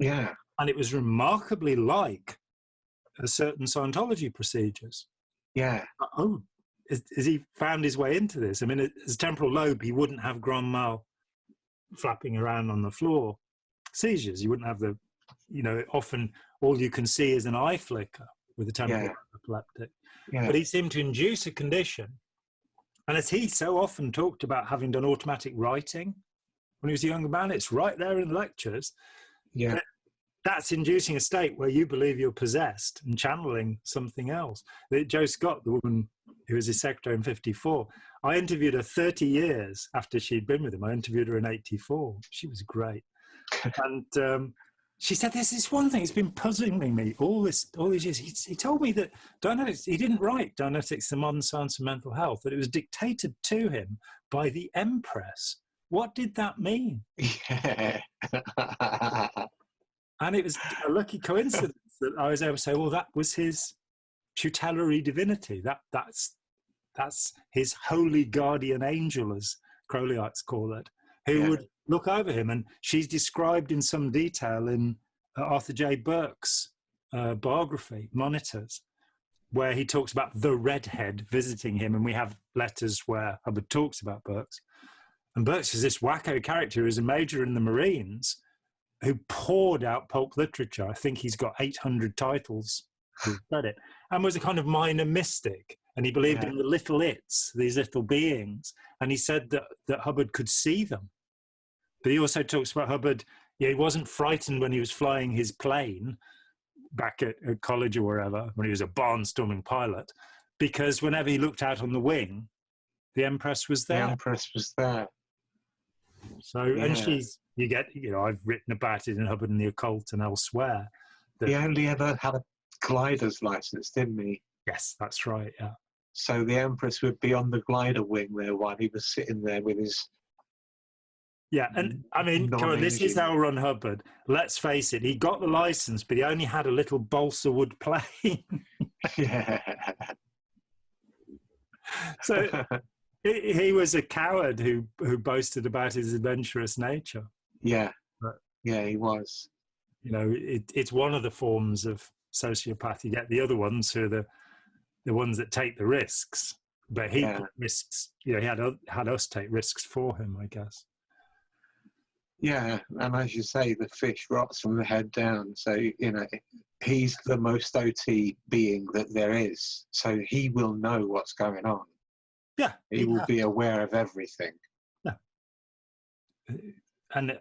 Yeah. And it was remarkably like certain Scientology procedures. Yeah. Has he found his way into this? I mean, as temporal lobe, he wouldn't have grand mal flapping around on the floor seizures. You wouldn't have often all you can see is an eye flicker with a temporal lobe epileptic. Yeah. But he seemed to induce a condition. And as he so often talked about having done automatic writing when he was a younger man, it's right there in the lectures. Yeah. That's inducing a state where you believe you're possessed and channeling something else. Joe Scott, the woman who was his secretary in 54, I interviewed her 30 years after she'd been with him. I interviewed her in 84. She was great. And she said, there's this one thing, it's been puzzling me all these years. He told me that Dianetics, he didn't write Dianetics, the Modern Science of Mental Health, that it was dictated to him by the Empress. What did that mean? Yeah. And it was a lucky coincidence that I was able to say, well, that was his tutelary divinity. That's his holy guardian angel, as Crowleyites call it, who would look over him. And she's described in some detail in Arthur J. Burke's biography, Monitors, where he talks about the redhead visiting him. And we have letters where Hubbard talks about Burke's. And Burke's is this wacko character who's a major in the Marines who poured out pulp literature. I think he's got 800 titles to credit, and was a kind of minor mystic. And he believed in the little its, these little beings. And he said that Hubbard could see them. But he also talks about Hubbard, he wasn't frightened when he was flying his plane back at college or wherever, when he was a barnstorming pilot, because whenever he looked out on the wing, the Empress was there. The Empress was there. So, and I've written about it in Hubbard and the Occult and elsewhere. He only ever had a glider's license, didn't he? Yes, that's right, yeah. So the Empress would be on the glider wing there while he was sitting there with his... Yeah, and I mean, come on, this is L. Ron Hubbard. Let's face it, he got the license, but he only had a little balsa wood plane. Yeah. So he was a coward who boasted about his adventurous nature. Yeah, yeah, he was. You know, it's one of the forms of sociopath. You get the other ones who are the ones that take the risks. But he took risks. You know, he had us take risks for him, I guess. Yeah, and as you say, the fish rots from the head down. So, you know, he's the most OT being that there is. So he will know what's going on. Yeah. He will be aware of everything. Yeah. And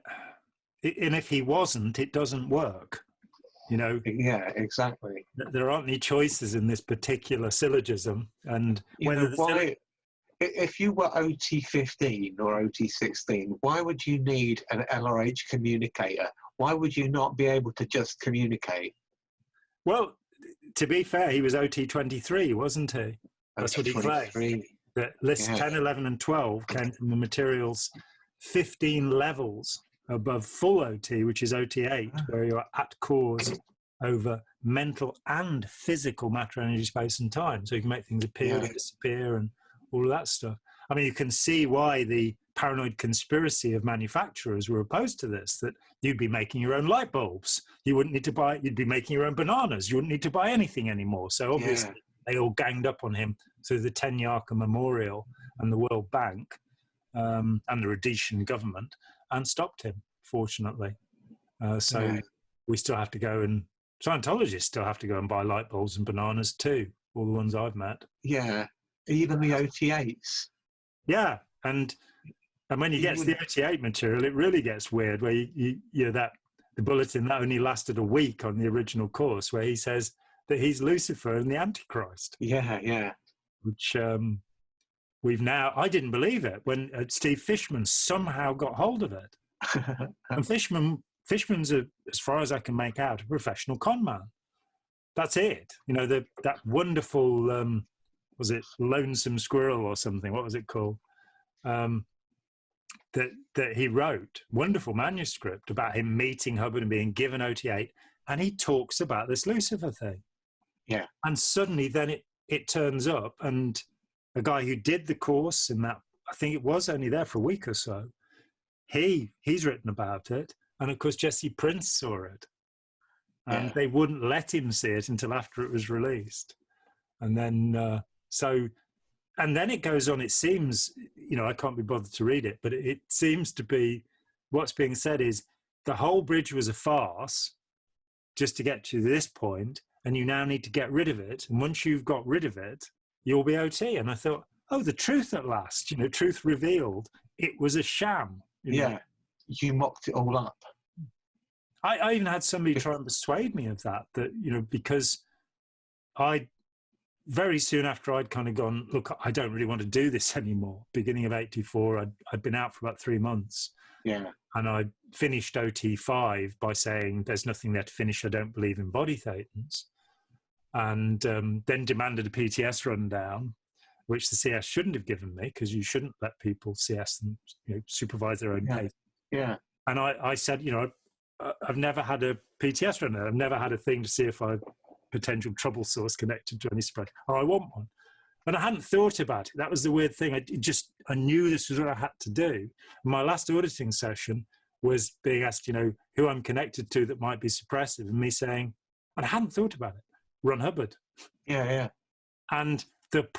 if he wasn't, it doesn't work. You know? Yeah, exactly. There aren't any choices in this particular syllogism. And if you were OT15 or OT16, why would you need an LRH communicator? Why would you not be able to just communicate? Well, to be fair, he was OT23, wasn't he? That's what he claimed. That lists 10, 11, and 12 came from the materials 15 levels above full OT, which is OT8, where you're at cause over mental and physical matter, energy, space, and time. So you can make things appear and disappear and all of that stuff. I mean, you can see why the paranoid conspiracy of manufacturers were opposed to this, that you'd be making your own light bulbs. You wouldn't need to buy, you'd be making your own bananas. You wouldn't need to buy anything anymore. So obviously they all ganged up on him through the Tenyaka Memorial and the World Bank and the Rhodesian government and stopped him, fortunately. We still have to go, and Scientologists still have to go and buy light bulbs and bananas too, all the ones I've met. Yeah. Even the OT8s. Yeah, and when you get to the OT8 material, it really gets weird. Where you that the bulletin that only lasted a week on the original course, where he says that he's Lucifer and the Antichrist. Yeah, yeah. Which we've now. I didn't believe it when Steve Fishman somehow got hold of it. And Fishman's as far as I can make out, a professional con man. That's it. You know, that wonderful. Was it Lonesome Squirrel or something? What was it called? That he wrote. Wonderful manuscript about him meeting Hubbard and being given OT8. And he talks about this Lucifer thing. Yeah. And suddenly then it turns up, and a guy who did the course in that, I think it was only there for a week or so, he's written about it. And of course, Jesse Prince saw it. And they wouldn't let him see it until after it was released. And then... and then it goes on, it seems, you know, I can't be bothered to read it, but it seems to be, what's being said is the whole bridge was a farce just to get to this point, and you now need to get rid of it. And once you've got rid of it, you'll be OT. And I thought, oh, the truth at last, truth revealed. It was a sham. Yeah, you mocked it all up. I even had somebody try and persuade me of that, because very soon after I'd kind of gone, look, I don't really want to do this anymore. Beginning of 84, I'd been out for about 3 months. Yeah. And I finished OT5 by saying, there's nothing there to finish. I don't believe in body thetans. And then demanded a PTS rundown, which the CS shouldn't have given me, because you shouldn't let people CS and supervise their own pace. Yeah. And I said, I've never had a PTS rundown. I've never had a thing to see if I've potential trouble source connected to any spread. Oh, I want one. And I hadn't thought about it. That was the weird thing. I knew this was what I had to do. My last auditing session was being asked, who I'm connected to that might be suppressive, and me saying, and I hadn't thought about it, Ron Hubbard. Yeah. And it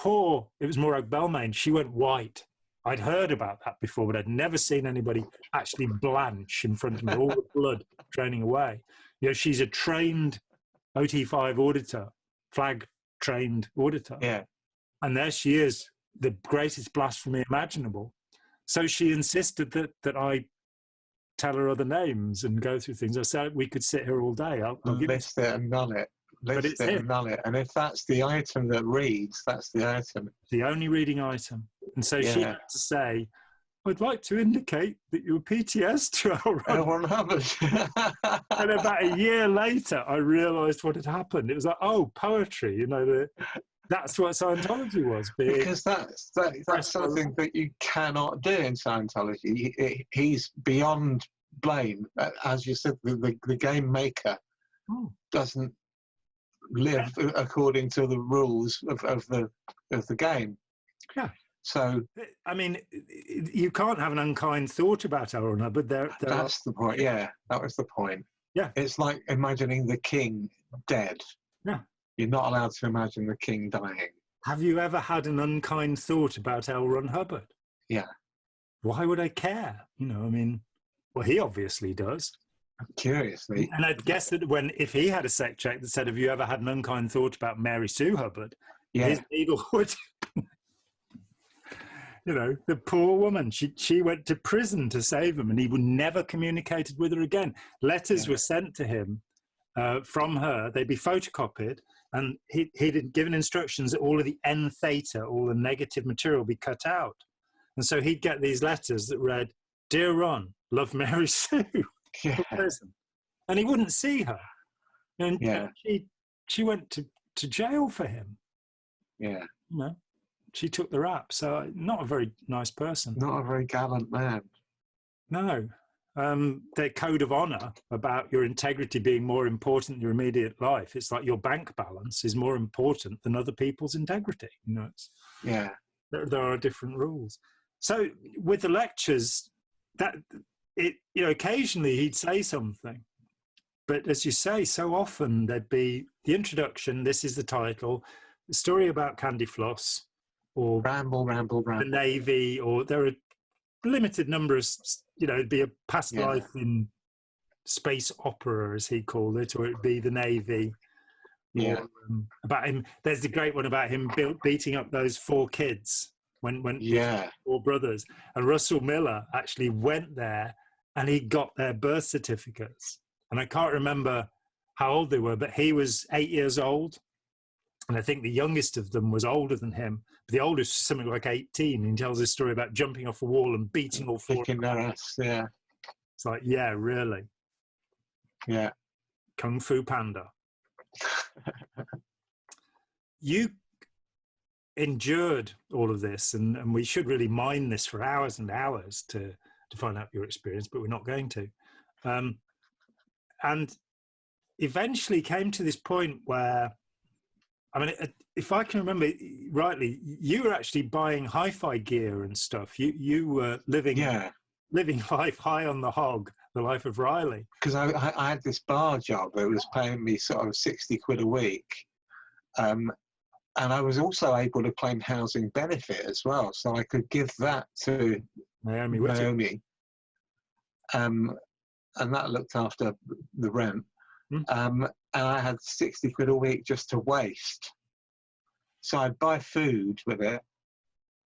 was Morag Belmain, she went white. I'd heard about that before, but I'd never seen anybody actually blanch in front of me, all the blood draining away. She's a trained OT5 auditor, flag trained auditor. Yeah. And there she is, the greatest blasphemy imaginable. So she insisted that I tell her other names and go through things. I said, we could sit here all day. I'll list it and null it. List it and null it. And if that's the item that reads, that's the item. The only reading item. And so she had to say, I'd like to indicate that you're PTS to L. Ron Hubbard. And about a year later, I realised what had happened. It was like, oh, poetry, that's what Scientology was. Because that's something that you cannot do in Scientology. He's beyond blame. As you said, the game maker doesn't live according to the rules of the game. Yeah. So, I mean, you can't have an unkind thought about L. Ron Hubbard. That's the point. Yeah, that was the point. Yeah. It's like imagining the king dead. Yeah. You're not allowed to imagine the king dying. Have you ever had an unkind thought about L. Ron Hubbard? Yeah. Why would I care? Well, he obviously does. Curiously. And I'd guess that if he had a sec check that said, have you ever had an unkind thought about Mary Sue Hubbard? Yeah. His needle would... the poor woman, she went to prison to save him, and he never communicated with her again. Letters were sent to him from her. They'd be photocopied, and he'd given instructions that all of the N theta, all the negative material, be cut out. And so he'd get these letters that read, Dear Ron, love Mary Sue. Yeah. And he wouldn't see her. And she went to jail for him. Yeah. She took the rap, so not a very nice person. Not a very gallant man. No. Their code of honor about your integrity being more important than your immediate life. It's like your bank balance is more important than other people's integrity. There are different rules. So with the lectures, occasionally he'd say something. But as you say, so often there'd be the introduction, this is the title, the story about Candy Floss, or ramble. The Navy, or there are limited number of, it'd be a past life in space opera, as he called it, or it'd be the Navy. Yeah. Or, about him. There's the great one about him beating up those 4 kids when 4 brothers. And Russell Miller actually went there and he got their birth certificates. And I can't remember how old they were, but he was 8 years old. And I think the youngest of them was older than him. But the oldest was something like 18. And he tells this story about jumping off a wall and beating all 4. Kicking their ass, yeah. It's like, yeah, really. Yeah. Kung Fu Panda. You endured all of this, and we should really mine this for hours and hours to find out your experience, but we're not going to. And eventually came to this point where, I mean, if I can remember rightly, you were actually buying hi-fi gear and stuff. You were living life high on the hog, the life of Riley. Because I had this bar job that was paying me sort of 60 quid a week. And I was also able to claim housing benefit as well. So I could give that to Naomi. And that looked after the rent. and I had 60 quid a week just to waste. So I'd buy food with it,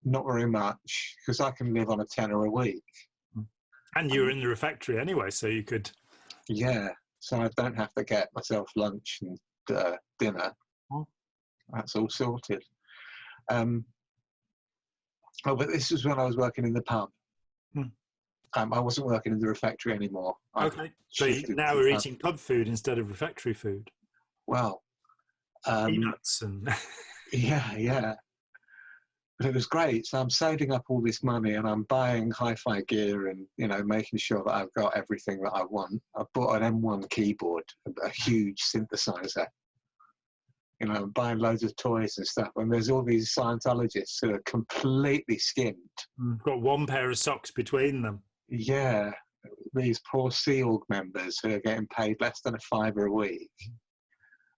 not very much, because I can live on a tenner a week. And you were in the refectory anyway, so you could... Yeah, so I don't have to get myself lunch and dinner. That's all sorted. But this was when I was working in the pub. I wasn't working in the refectory anymore. Okay, so now we're eating pub food instead of refectory food. Well, peanuts and... yeah. But it was great. So I'm saving up all this money and I'm buying hi-fi gear and, you know, making sure that I've got everything that I want. I bought an M1 keyboard, a huge synthesizer. You know, I'm buying loads of toys and stuff. And there's all these Scientologists who are completely skinned. Got one pair of socks between them. Yeah. These poor Sea Org members who are getting paid less than £5 a week.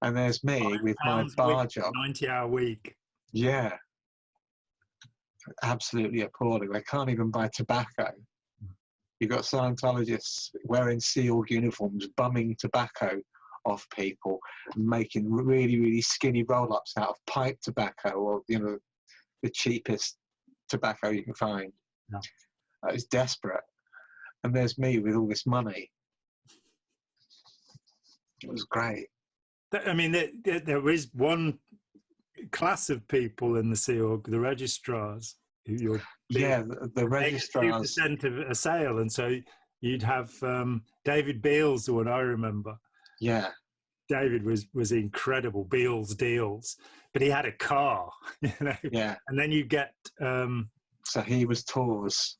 And there's me with my bar job. 90-hour week. Yeah. Absolutely appalling. They can't even buy tobacco. You've got Scientologists wearing Sea Org uniforms, bumming tobacco off people, and making really, really skinny roll-ups out of pipe tobacco, or, you know, the cheapest tobacco you can find. No. It's desperate. And there's me with all this money. It was great. I mean, there is one class of people in the Sea Org, the registrars. The registrars. 2% of a sale, and so you'd have David Beale's the one I remember. Yeah. David was incredible, Beale's deals, but he had a car, you know. Yeah. And then you get... so he was Tours.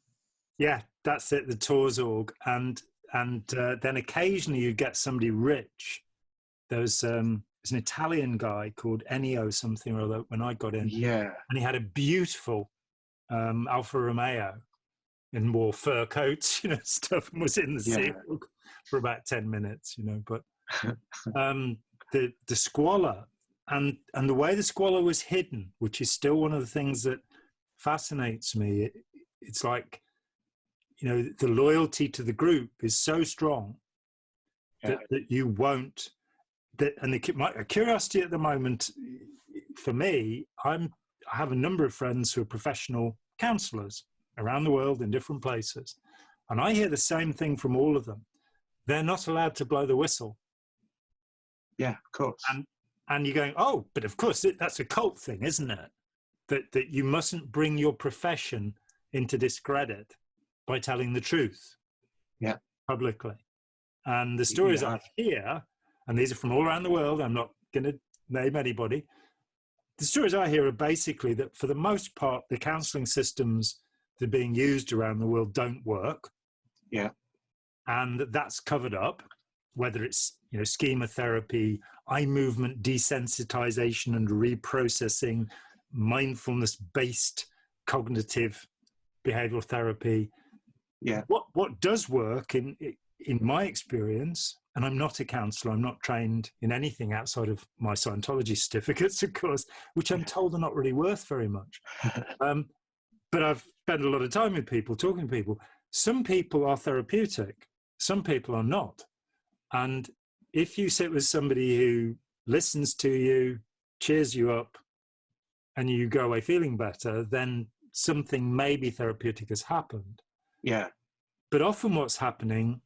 Yeah, that's it, the Tours org. And then occasionally you get somebody rich. There's an Italian guy called Ennio something or other when I got in. Yeah. And he had a beautiful Alfa Romeo and wore fur coats, you know, stuff, and was in the Sea Org for about 10 minutes, you know. But the squalor and the way the squalor was hidden, which is still one of the things that fascinates me. It's like, you know, the loyalty to the group is so strong that you won't. And my curiosity at the moment, for me, I have a number of friends who are professional counsellors around the world in different places, and I hear the same thing from all of them. They're not allowed to blow the whistle. Yeah, of course. And you're going, oh, but of course that's a cult thing, isn't it? That you mustn't bring your profession into discredit by telling the truth. Yeah, publicly. And the stories I hear, and these are from all around the world, I'm not going to name anybody. The stories I hear are basically that for the most part, the counselling systems that are being used around the world don't work. Yeah. And that's covered up, whether it's, you know, schema therapy, eye movement desensitization and reprocessing, mindfulness-based cognitive behavioral therapy. Yeah. What does work in my experience, and I'm not a counsellor, I'm not trained in anything outside of my Scientology certificates, of course, which I'm told are not really worth very much. But I've spent a lot of time with people, talking to people. Some people are therapeutic, some people are not. And if you sit with somebody who listens to you, cheers you up, and you go away feeling better, then something maybe therapeutic has happened. Yeah. But often what's happening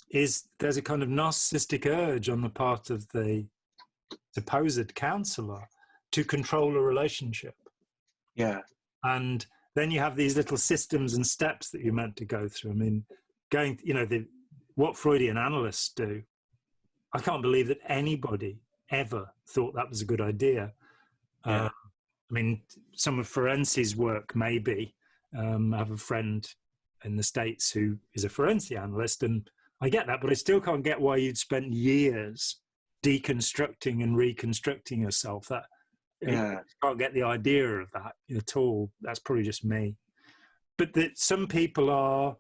is there's a kind of narcissistic urge on the part of the supposed counsellor to control a relationship. Yeah. And then you have these little systems and steps that you're meant to go through. I mean, what Freudian analysts do, I can't believe that anybody ever thought that was a good idea. Yeah. I mean, some of Ferenczi's work, maybe. I have a friend in the States who is a Ferenczi analyst, and I get that, but I still can't get why you'd spent years deconstructing and reconstructing yourself. I can't get the idea of that at all. That's probably just me. But that some people are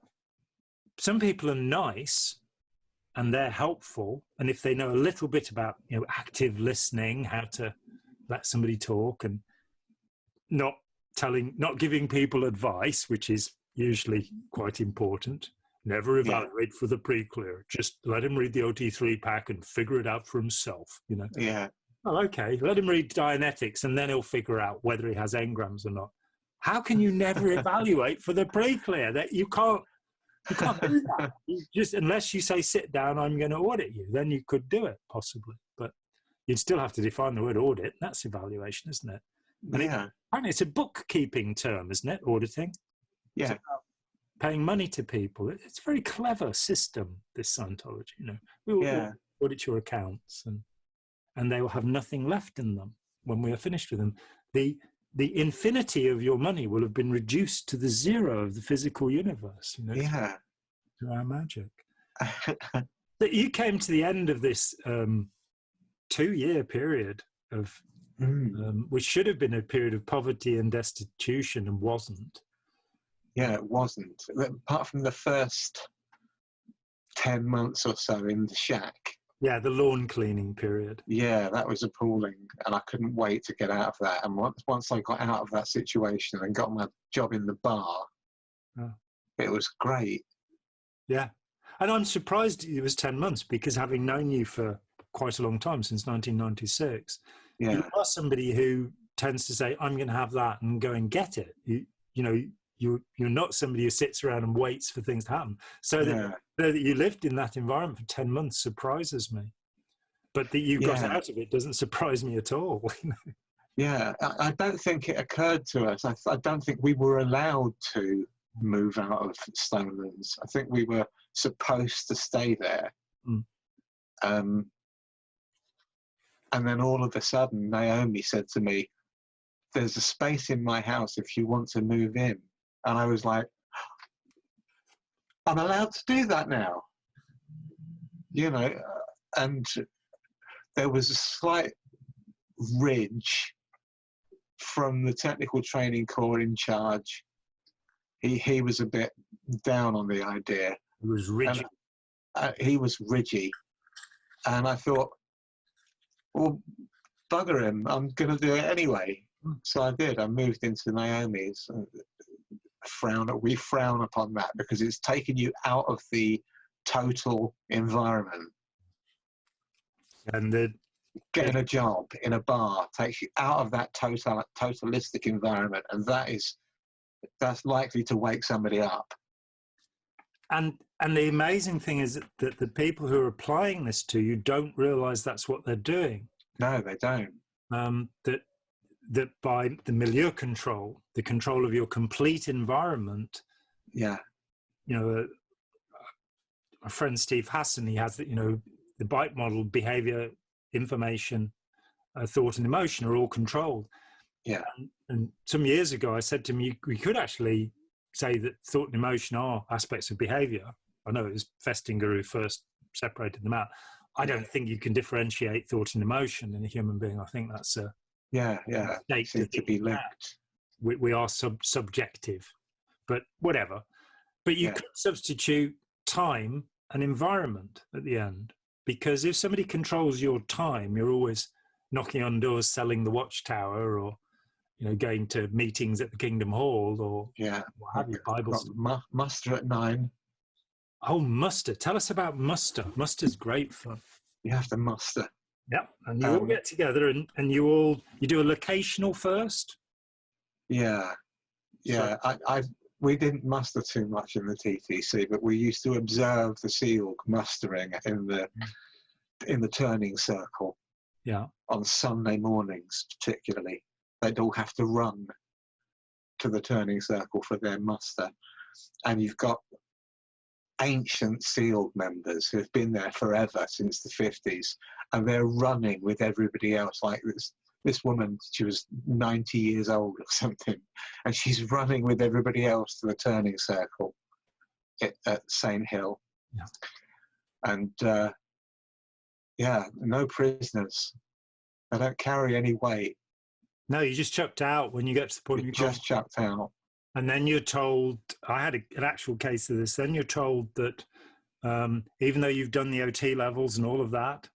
nice and they're helpful, and if they know a little bit about active listening, how to let somebody talk, and not giving people advice, which is usually quite important, Never evaluate for the pre-clear. Just let him read the OT3 pack and figure it out for himself, you know. Yeah. Oh, okay. Let him read Dianetics and then he'll figure out whether he has engrams or not. How can you never evaluate for the pre-clear? That you can't do that. You just, unless you say, sit down, I'm going to audit you, then you could do it possibly. But you'd still have to define the word audit. That's evaluation, isn't it? And apparently it's a bookkeeping term, isn't it? Auditing. Yeah. It's about paying money to people. It's a very clever system, this Scientology. You know, we will audit your accounts, and they will have nothing left in them when we are finished with them. The infinity of your money will have been reduced to the zero of the physical universe. You know, through our magic. But you came to the end of this 2-year period of which should have been a period of poverty and destitution, and wasn't. Yeah, it wasn't. Apart from the first 10 months or so in the shack. Yeah, the lawn cleaning period. Yeah, that was appalling, and I couldn't wait to get out of that. And once I got out of that situation and got my job in the bar, it was great. Yeah. And I'm surprised it was 10 months, because having known you for quite a long time, since 1996, you are somebody who tends to say, I'm going to have that, and go and get it. You're not somebody who sits around and waits for things to happen. So that you lived in that environment for 10 months surprises me. But that you got out of it doesn't surprise me at all. Yeah, I don't think it occurred to us. I don't think we were allowed to move out of Stonelands. I think we were supposed to stay there. And then all of a sudden, Naomi said to me, there's a space in my house if you want to move in. And I was like, I'm allowed to do that now. You know, and there was a slight ridge from the technical training corps in charge. He was a bit down on the idea. He was rigid. He was ridgy. And I thought, well, bugger him, I'm going to do it anyway. So I did. I moved into Naomi's. We frown upon that, because it's taken you out of the total environment. And getting a job in a bar takes you out of that totalistic environment, and that's likely to wake somebody up. And the amazing thing is that the people who are applying this to you don't realize that's what they're doing. No, they don't. That by the milieu control, the control of your complete environment. Yeah. You know, my friend Steve Hassan, he has that, you know, the bite model, behavior, information, thought and emotion are all controlled. Yeah. And some years ago, I said to him, we could actually say that thought and emotion are aspects of behavior. I know it was Festinger who first separated them out. I don't think you can differentiate thought and emotion in a human being. I think that's a seems to be linked. We are subjective, but whatever. But you could substitute time and environment at the end, because if somebody controls your time, you're always knocking on doors, selling the Watchtower, or going to meetings at the Kingdom Hall, or what have you, Bible muster at 9. Oh, muster! Tell us about muster. Muster's great fun. You have to muster. Yep, and you all get together and you do a locational first. Yeah. We didn't muster too much in the TTC, but we used to observe the SEAL mustering in the turning circle. Yeah. On Sunday mornings, particularly, they'd all have to run to the turning circle for their muster, and you've got ancient SEAL members who have been there forever, since the 50s, and they're running with everybody else. Like this woman, she was 90 years old or something, and she's running with everybody else to the turning circle at St. Hill. Yeah. And no prisoners. They don't carry any weight. No, you just chucked out when you get to the point. You just chucked out. And then you're told, I had an actual case of this, then you're told that even though you've done the OT levels and all of that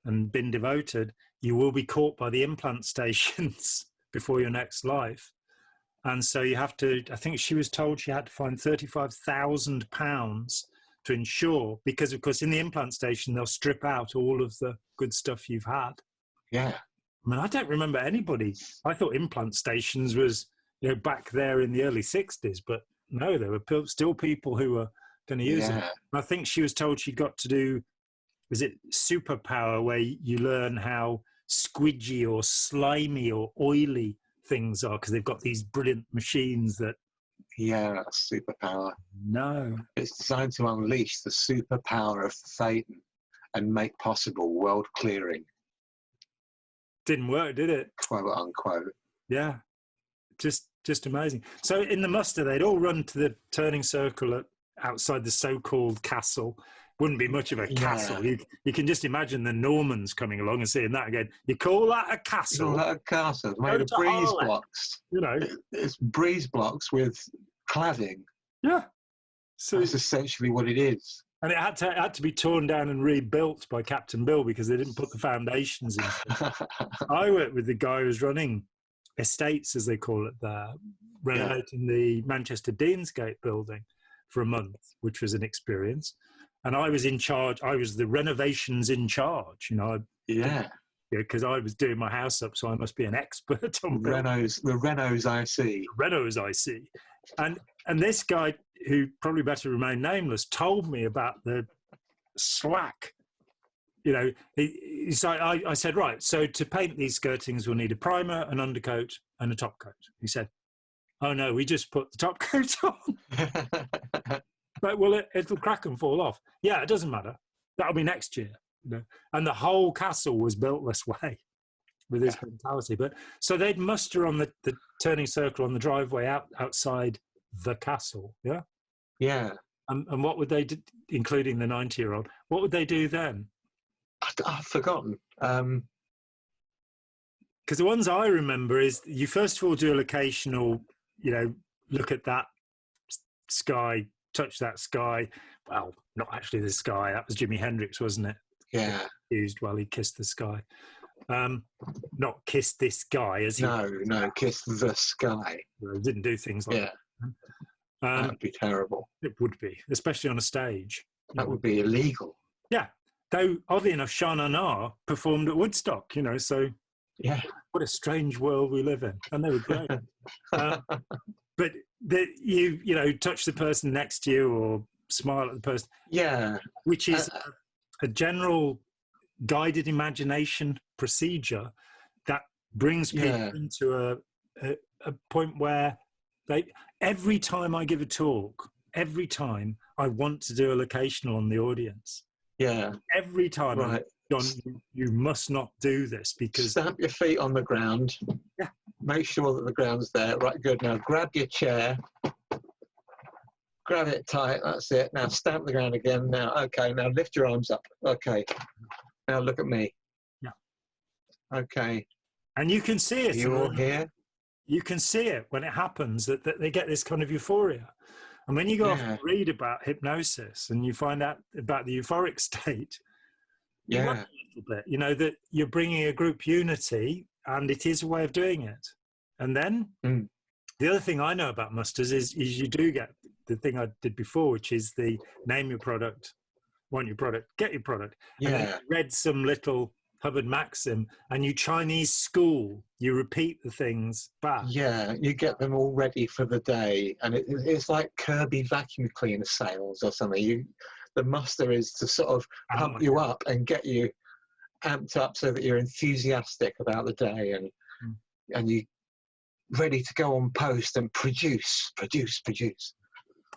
and been devoted, you will be caught by the implant stations before your next life. And so you have to, I think she was told she had to find £35,000 to ensure, because of course in the implant station they'll strip out all of the good stuff you've had. Yeah. I mean, I don't remember anybody. I thought implant stations was, you know, back there in the early 60s, but no, there were still people who were going to use it. And I think she was told she got to do, was it superpower, where you learn how squidgy or slimy or oily things are, because they've got these brilliant machines that... Yeah, superpower. No. It's designed to unleash the superpower of Satan and make possible world clearing. Didn't work, did it? Quote unquote. Yeah. Just amazing. So in the muster, they'd all run to the turning circle outside the so-called castle. Wouldn't be much of a castle. You can just imagine the Normans coming along and seeing that again. You call that a castle? You call that a castle? It's made of breeze blocks. You know, it's breeze blocks with cladding. Yeah. So that's essentially what it is. And it had to be torn down and rebuilt by Captain Bill because they didn't put the foundations in. I worked with the guy who was running estates, as they call it there, renovating the Manchester Deansgate building for a month, which was an experience. And I was in charge. I was the renovations in charge, you know. Because I was doing my house up, so I must be an expert on the Renos I see. Renos I see. And this guy, who probably better remain nameless, told me about the slack. You know, he's like, I said, right, so to paint these skirtings, we'll need a primer, an undercoat, and a top coat. He said, oh no, we just put the top coat on. But well, it'll crack and fall off. Yeah, it doesn't matter. That'll be next year. You know? And the whole castle was built this way with his mentality. But so they'd muster on the turning circle on the driveway outside the castle. Yeah. Yeah. And what would they do, including the 90-year-old? What would they do then? I've forgotten. Because the ones I remember is you first of all do a locational, you know, look at that sky, touch that sky. Well, not actually the sky. That was Jimi Hendrix, wasn't it? Yeah. Used while he kissed the sky. Not kiss this guy, as he... No, kiss the sky. Well, he didn't do things like that. That would be terrible. It would be, especially on a stage. That would be illegal. Yeah. Though, oddly enough, Sha Na Na performed at Woodstock, you know, so... Yeah. What a strange world we live in. And they were great. But you know, touch the person next to you or smile at the person. Yeah. Which is a general guided imagination procedure that brings people into a point where every time I give a talk, every time I want to do a locational on the audience. Yeah. Every time. Right. John, you must not do this because... Stamp your feet on the ground. Yeah. Make sure that the ground's there. Right, good. Now grab your chair. Grab it tight. That's it. Now stamp the ground again. Now, okay. Now lift your arms up. Okay. Now look at me. Yeah. Okay. And you can see it. You're here. You can see it when it happens that they get this kind of euphoria. And when you go off and read about hypnosis and you find out about the euphoric state, a little bit, you know, that you're bringing a group unity and it is a way of doing it. And then the other thing I know about musters is you do get the thing I did before, which is the name your product, want your product, get your product. Yeah. And then you read some little Hubbard maxim and you Chinese school, you repeat the things back. Yeah, you get them all ready for the day. And it's like Kirby vacuum cleaner sales or something. The muster is to sort of pump you up and get you amped up so that you're enthusiastic about the day and you ready to go on post and produce.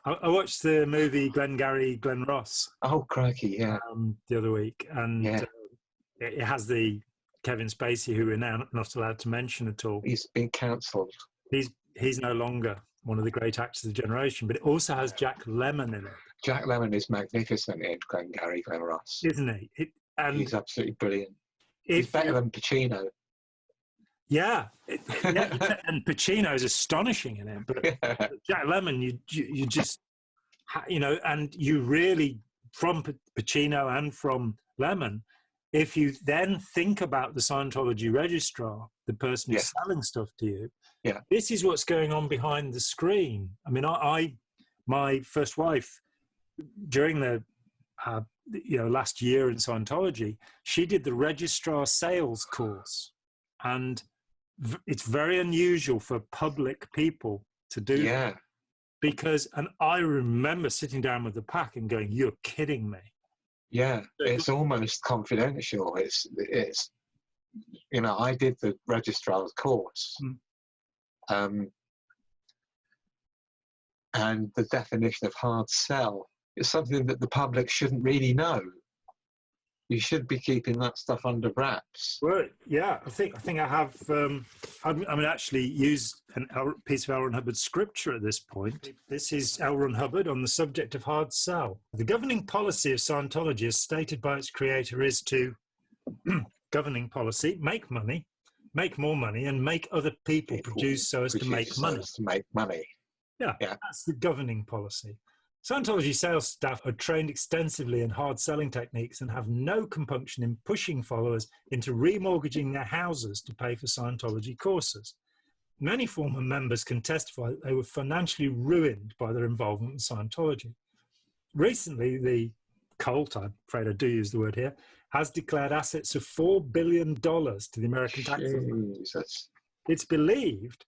I watched the movie Glengarry, Glen Ross. Oh, crikey, yeah. The other week. And it has the Kevin Spacey, who we're now not allowed to mention at all. He's been cancelled. He's no longer one of the great actors of the generation, but it also has Jack Lemmon in it. Jack Lemmon is magnificent in Glengarry, Glen Ross. Isn't he? He's absolutely brilliant. He's better than Pacino. Yeah. And Pacino is astonishing in it. But Jack Lemmon, you just, you know, and you really, from Pacino and from Lemmon, if you then think about the Scientology registrar, the person who's selling stuff to you, this is what's going on behind the screen. I mean, my first wife during the last year in Scientology, she did the registrar sales course, and it's very unusual for public people to do that, because, and I remember sitting down with the pack and going, "You're kidding me." Yeah, it's almost confidential. It's I did the registrar's course, and the definition of hard sell is something that the public shouldn't really know. You should be keeping that stuff under wraps. Well, yeah, I think I have. Actually used a piece of L. Ron Hubbard's scripture at this point. This is L. Ron Hubbard on the subject of hard sell. The governing policy of Scientology, as stated by its creator, is to governing policy: make money, make more money, and make other people produce so as to make money. Yeah, that's the governing policy. Scientology sales staff are trained extensively in hard selling techniques and have no compunction in pushing followers into remortgaging their houses to pay for Scientology courses. Many former members can testify that they were financially ruined by their involvement in Scientology. Recently, the cult, I'm afraid I do use the word here, has declared assets of $4 billion to the American tax authorities. It's believed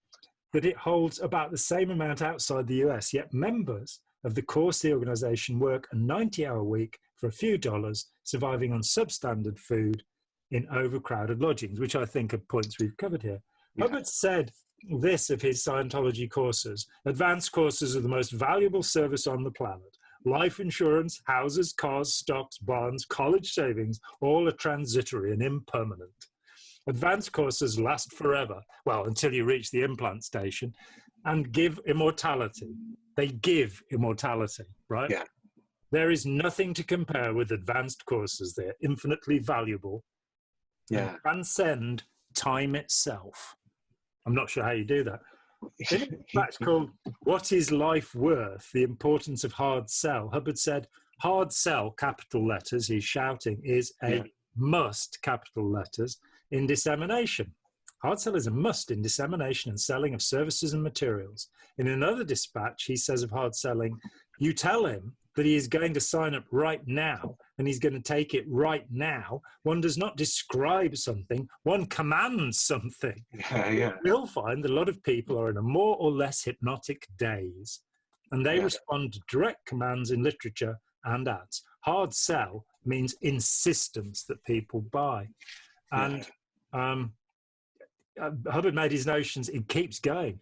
that it holds about the same amount outside the US, yet members of the Corsi organization work a 90-hour week for a few dollars, surviving on substandard food in overcrowded lodgings, which I think are points we've covered here. Hubbard said this of his Scientology courses: advanced courses are the most valuable service on the planet. Life insurance, houses, cars, stocks, bonds, college savings, all are transitory and impermanent. Advanced courses last forever, well, until you reach the implant station, and give immortality. They give immortality, right? Yeah. There is nothing to compare with advanced courses. They're infinitely valuable. Yeah. Transcend time itself. I'm not sure how you do that. In fact, called What is Life Worth? The Importance of Hard Sell. Hubbard said, hard sell, capital letters, he's shouting, is a must, capital letters, in dissemination. Hard sell is a must in dissemination and selling of services and materials. In another dispatch, he says of hard selling, you tell him that he is going to sign up right now and he's going to take it right now. One does not describe something, one commands something. You'll find that a lot of people are in a more or less hypnotic daze, and they respond to direct commands in literature and ads. Hard sell means insistence that people buy. And Hubbard made his notions, it keeps going.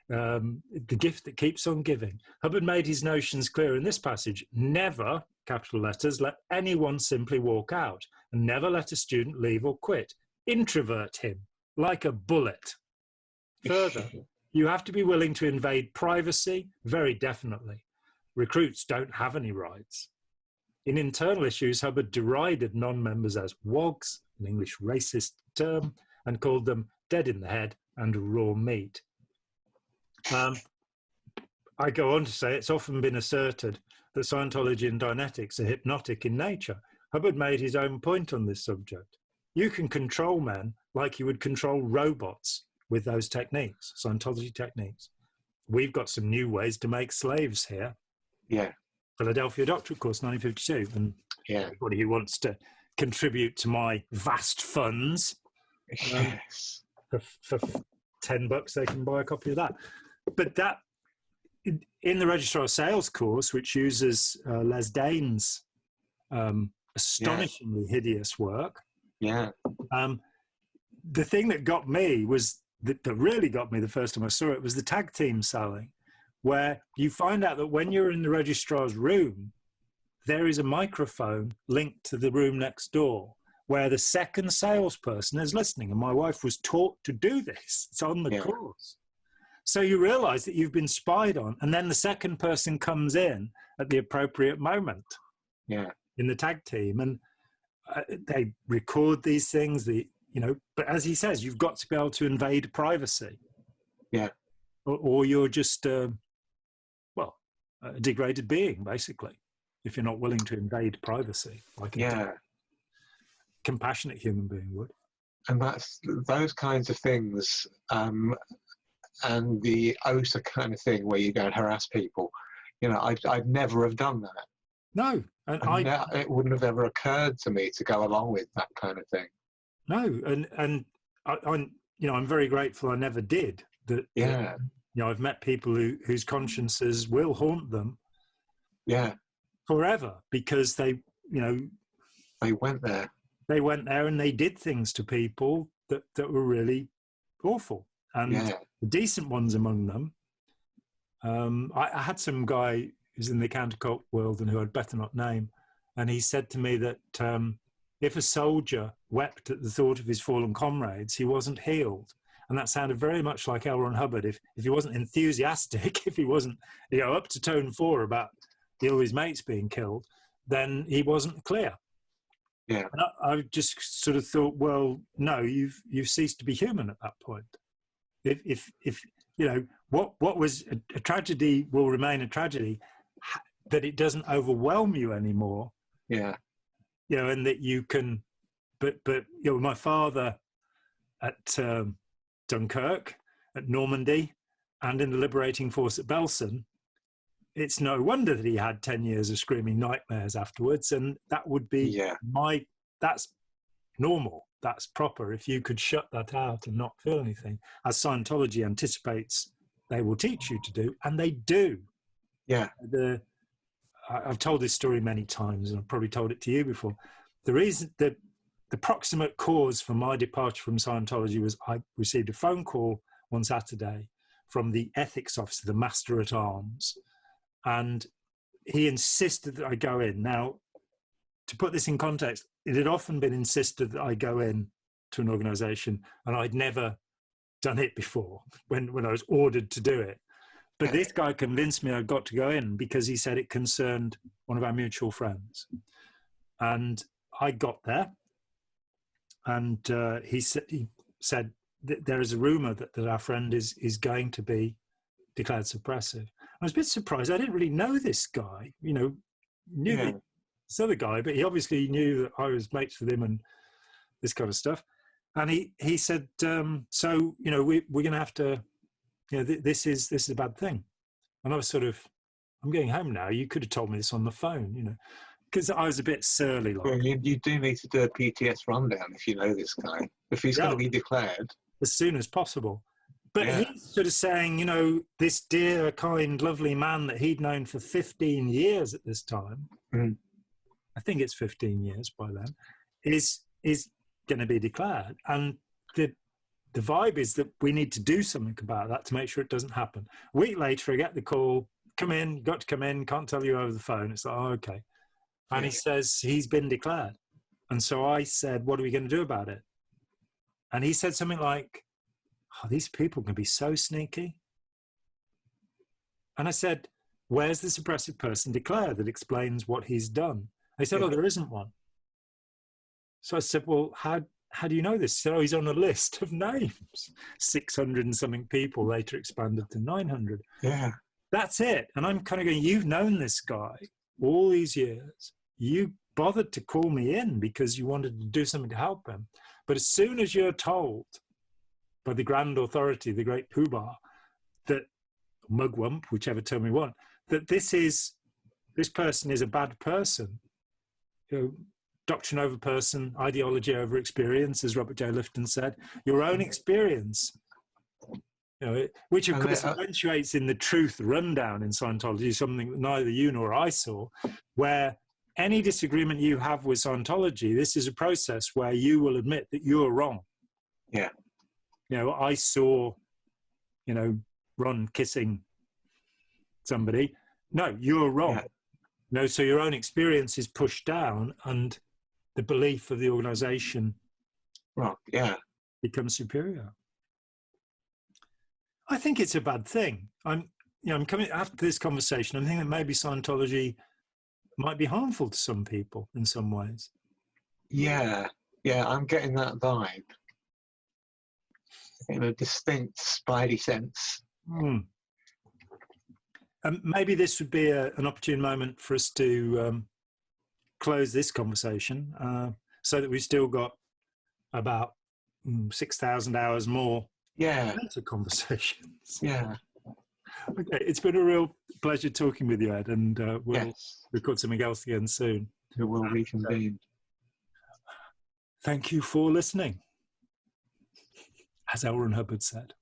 The gift that keeps on giving. Hubbard made his notions clear in this passage. Never, capital letters, let anyone simply walk out, and never let a student leave or quit. Introvert him like a bullet. Further, you have to be willing to invade privacy, very definitely. Recruits don't have any rights. In internal issues, Hubbard derided non-members as wogs, an English racist term, and called them dead in the head and raw meat. I go on to say it's often been asserted that Scientology and Dianetics are hypnotic in nature. Hubbard made his own point on this subject. You can control men like you would control robots with those techniques, Scientology techniques. We've got some new ways to make slaves here. Yeah. Philadelphia Doctorate Course, 1952. And anybody who wants to contribute to my vast funds, for $10 they can buy a copy of that. But that, in the registrar sales course, which uses Les Dane's astonishingly hideous work, the thing that got me was, that really got me the first time I saw it, was the tag team selling, where you find out that when you're in the registrar's room, there is a microphone linked to the room next door, where the second salesperson is listening. And my wife was taught to do this. It's on the course. So you realize that you've been spied on, and then the second person comes in at the appropriate moment in the tag team, and they record these things. But as he says, you've got to be able to invade privacy. Or you're just a degraded being, basically, if you're not willing to invade privacy, like a compassionate human being would. And that's those kinds of things. And the OSA kind of thing where you go and harass people, I'd never have done that. No, and it wouldn't have ever occurred to me to go along with that kind of thing. No, and I'm I'm very grateful I never did. That I've met people whose consciences will haunt them. Yeah. Forever, because they went there. They went there and they did things to people that were really awful. And the decent ones among them, I had some guy who's in the counter-cult world and who I'd better not name, and he said to me that if a soldier wept at the thought of his fallen comrades, he wasn't healed. And that sounded very much like L. Ron Hubbard. If he wasn't enthusiastic, if he wasn't up to tone 4 about all his mates being killed, then he wasn't clear. Yeah. And I just sort of thought, well, no, you've ceased to be human at that point. If what was a tragedy will remain a tragedy, that it doesn't overwhelm you anymore. Yeah. And that you can, but my father at Dunkirk, at Normandy, and in the liberating force at Belsen, it's no wonder that he had 10 years of screaming nightmares afterwards. And that would be that's normal. That's proper. If you could shut that out and not feel anything, as Scientology anticipates they will teach you to do, and they do. Yeah. I've told this story many times, and I've probably told it to you before. The reason, the proximate cause for my departure from Scientology was I received a phone call one Saturday from the ethics officer, the master at arms, and he insisted that I go in. Now, to put this in context, it had often been insisted that I go in to an organization, and I'd never done it before when I was ordered to do it. But this guy convinced me I'd got to go in because he said it concerned one of our mutual friends. And I got there, and he said that there is a rumor that our friend is going to be declared suppressive. I was a bit surprised. I didn't really know this guy, knew this other guy, but he obviously knew that I was mates with him and this kind of stuff. And he said, so, we're going to have to, this is a bad thing. And I was sort of, I'm going home now. You could have told me this on the phone, because I was a bit surly. Like, well, you do need to do a PTS rundown if you know this guy, if he's going to be declared. As soon as possible. But he's sort of saying, this dear, kind, lovely man that he'd known for 15 years at this time, I think it's 15 years by then, is going to be declared. And the vibe is that we need to do something about that to make sure it doesn't happen. A week later, I get the call, come in, got to come in, can't tell you over the phone. It's like, oh, okay. And he says, he's been declared. And so I said, what are we going to do about it? And he said something like, oh, these people can be so sneaky. And I said, where's the suppressive person declared that explains what he's done? They said, oh, there isn't one. So I said, well, how do you know this? He said, oh, he's on a list of names. 600 and something people, later expanded to 900. Yeah. That's it. And I'm kind of going, you've known this guy all these years. You bothered to call me in because you wanted to do something to help him. But as soon as you're told by the grand authority, the great poobah, that mugwump, whichever term we want, that this person is a bad person, doctrine over person, ideology over experience, as Robert J. Lifton said, your own experience, which of course eventuates in the truth rundown in Scientology, something that neither you nor I saw, where any disagreement you have with Scientology, this is a process where you will admit that you're wrong. Yeah. I saw, Ron kissing somebody. No, you're wrong. Yeah. So your own experience is pushed down and the belief of the organization becomes superior. I think it's a bad thing. I'm coming after this conversation. I'm thinking that maybe Scientology might be harmful to some people in some ways. Yeah, I'm getting that vibe. In a distinct spidey sense. Maybe this would be an opportune moment for us to close this conversation so that we've still got about 6,000 hours more to conversations. Yeah. Okay, it's been a real pleasure talking with you, Ed, and we'll record something else again soon. We will reconvene. Thank you for listening, as Elron Hubbard said.